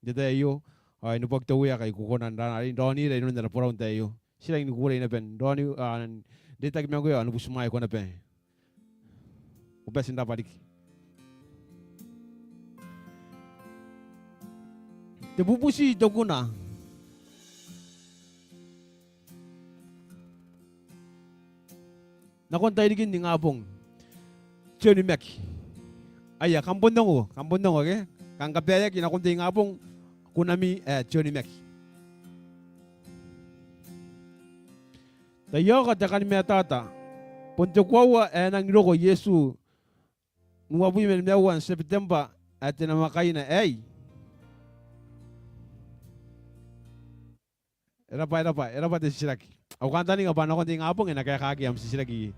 [SPEAKER 1] de tayo ay no pag tawiya kay kukunan ran ari doni re no na porong tayo sirang gugure na ben doni de tak mangwe ano busumay ko na pe ubesin da baliki te bubusi doguna nakonta idigin ni ngabong Johnny Mac aya kambondongo ke kang kapaya kinakonta ngabong kunami Johnny Mac tayo ka takan metata punto kwa nang roko Yesu ngwabu men mewan September at na makaina era pa de siraki au kantani nga bana konti ngapong ina kaya kaki am siraki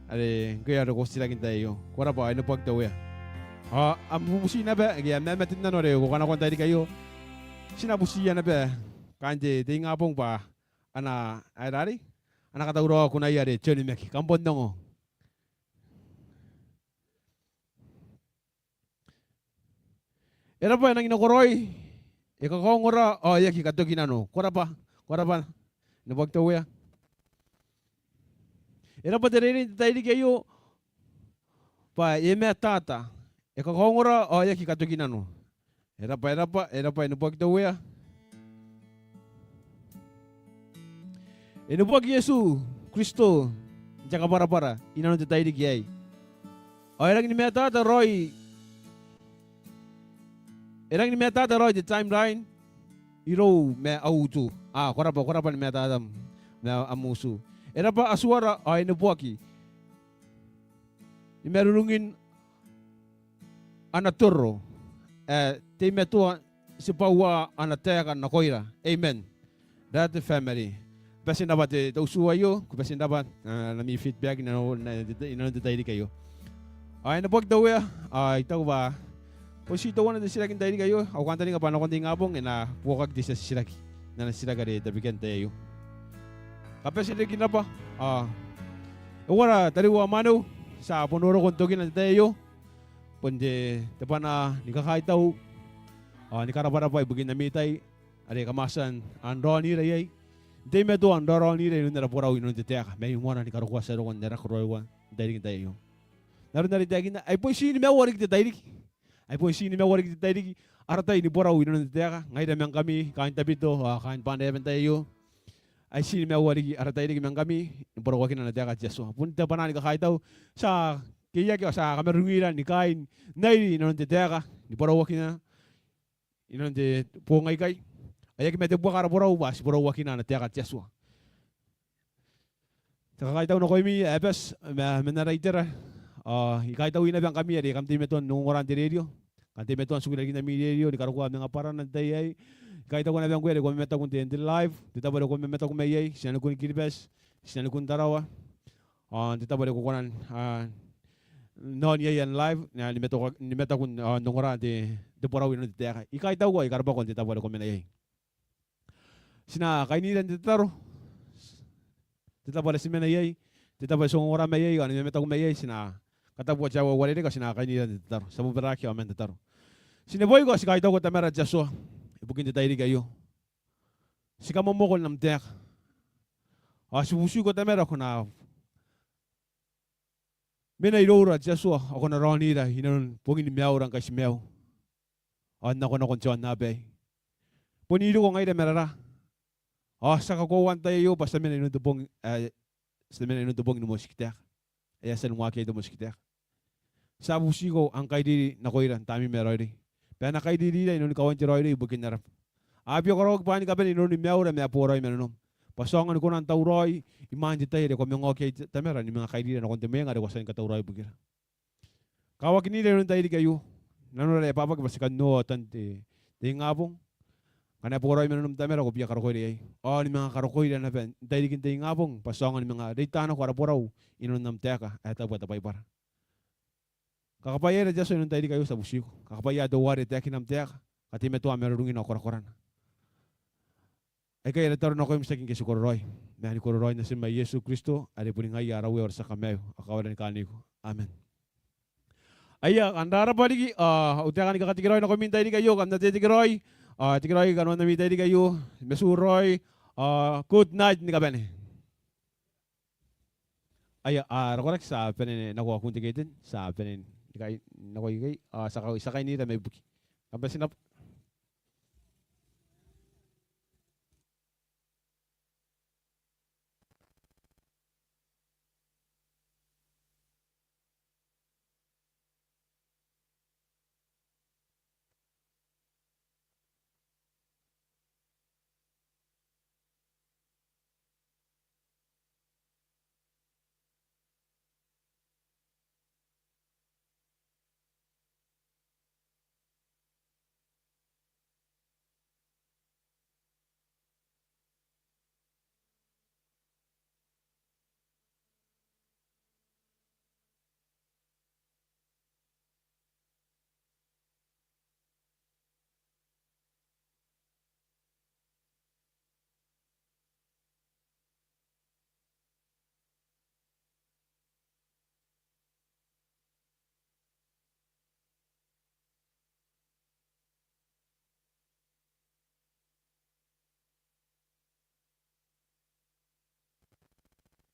[SPEAKER 1] ale kaya ro ko siraki tayo kora pa ino pag tawe am bubusi na ba ya memetin na no re ko kana konta di kayo sinabusi na ba kanje de ngapong pa ana ai ana kata uro ko na yare Johnny Mac kampon dongo era pa nang inokoroy ikakongora yaki katoginano kora pa nabag tawo ya era pa rin tayo di kayo pa tata ikakongora yaki katoginano era pa nabag tawo ya inubag Yesu Kristo jaka para inanon tayo di kayay erang ni tata Roy erang ni tata Roy the timeline iro me auto kora pa ni meta adam na amusu era pa aswara ay nabuaki imerulungin anaturo te metua si pawa anateka na koira amen that the family basin dapat tausuwa yo basin dapat na mi feedback na detay kayo ay nabuak daw ya ay taw ba posito wana de siraki dai kayo au kanta ni ngapano konti ngabong ina pokag di sa siraki na siraka de tabigan tayo kapes ile kinapa ora tariwa mano sa ponoro kontogin na tayo ponde tepana ni kakaitaw ni karapara pa ibugin na mitay are kamasan andoni rayay de medo andoroni ray nara Borau inon de Taeka may mona ni karuwa sa ron nara kroiwa dai tayo naru nari tagina ay po sini me warik de dai ay po sini me warik tayo arata ini Borau inon Taeka ngai da mang kami kain tabito kain pande tayo ay sini me warik arata ini mang kami Borau wakin na Taeka Jesu pun ta panani ka kaitaw sa kiya ki sa kamerungiran ni kain nai inon Taeka ni Borau wakin na inon de po ngai kai ay ki mete buka Borau bas Borau wakin na Taeka Jesu ta kaitaw no koy mi epes menaraiter ikaitaw ina bang kami ari kamti meton nungoran di radio Kanti meto ang sugila gina media di karukuha mga para na dayay. Kahit ako na bang kwere ko meta kun tente live, tita bale ko meta kun mayay, siya kun kilibes, siya kun tarawa. Tita bale ko kunan non yayan live na ni meta kun nongora de Borau ino de Taeka. Ikay taw ko ikarba kon tita bale ko menayay. Sina kainilan tita taro. Tita bale si menayay, tita bale songora mayay, ano meta kun mayay sina katabuat jawa wale de kasi na kainilan tita taro. Sa mubaraki amen tita taro. Sinaboy ko si kahit ako tamera Joshua. Ibukin tayo kayo. Si kamomokol ng tek. Subusu ko tamera ko na. Minayrora Joshua ako na ronira hinon pugin ni miaw rang kasi miaw. Na ko na konjon na be. Punido ko ngayon merara. Sa kakuwan tayo basta minayunudubong ni moskitek. Sa lumaki ito moskitek. Sa busi ko ang kay di nakoiran tami meroy. Pero nakay di na inon kawan ti Reirei bukin narap. Apyo ko rawag pa ni kaben inon ni miaura mi apuroy menom. Pasongan ko nang tauroy iman di tayo ko mga okay tamera ni mga kay di na kon temeng ada wasan ka tauroy bukir. Kawak ni inon tayo di kayo. Nanora e papa basikan no tante. Di ngapong kana puroy menom tamera ko piya karokoy di ay. Ni mga karokoy na ben tayo di kintay ngapong pasongan ni mga ditano ko ara Borau inon nam Taeka eta buat apay para. Kakapaya na Diyos, yun tayo di kayo sa busiko. Kakapaya daw wari tayo kinamtiyak. Kati meto amerurungin ako korakoran. Ay kaya nataro na ko yung saking kisi Kororoy. Mayani Kororoy na si may Yesu Kristo. Ari po nga yarawi or sa kamay. Akawalan kani ko. Amen. Aya, andara pa ligi. Utakan ni kakatigiroy na kumintay di kayo. Kamna titigiroy. Tigiroy, kanuan na mitay di kayo. Mesuroy. Good night ni kabene. Aya, rakorak sa penin. Nakuha kong tigitin. Sa penin. Nakoy sa kay nila may buki. Kapag sinap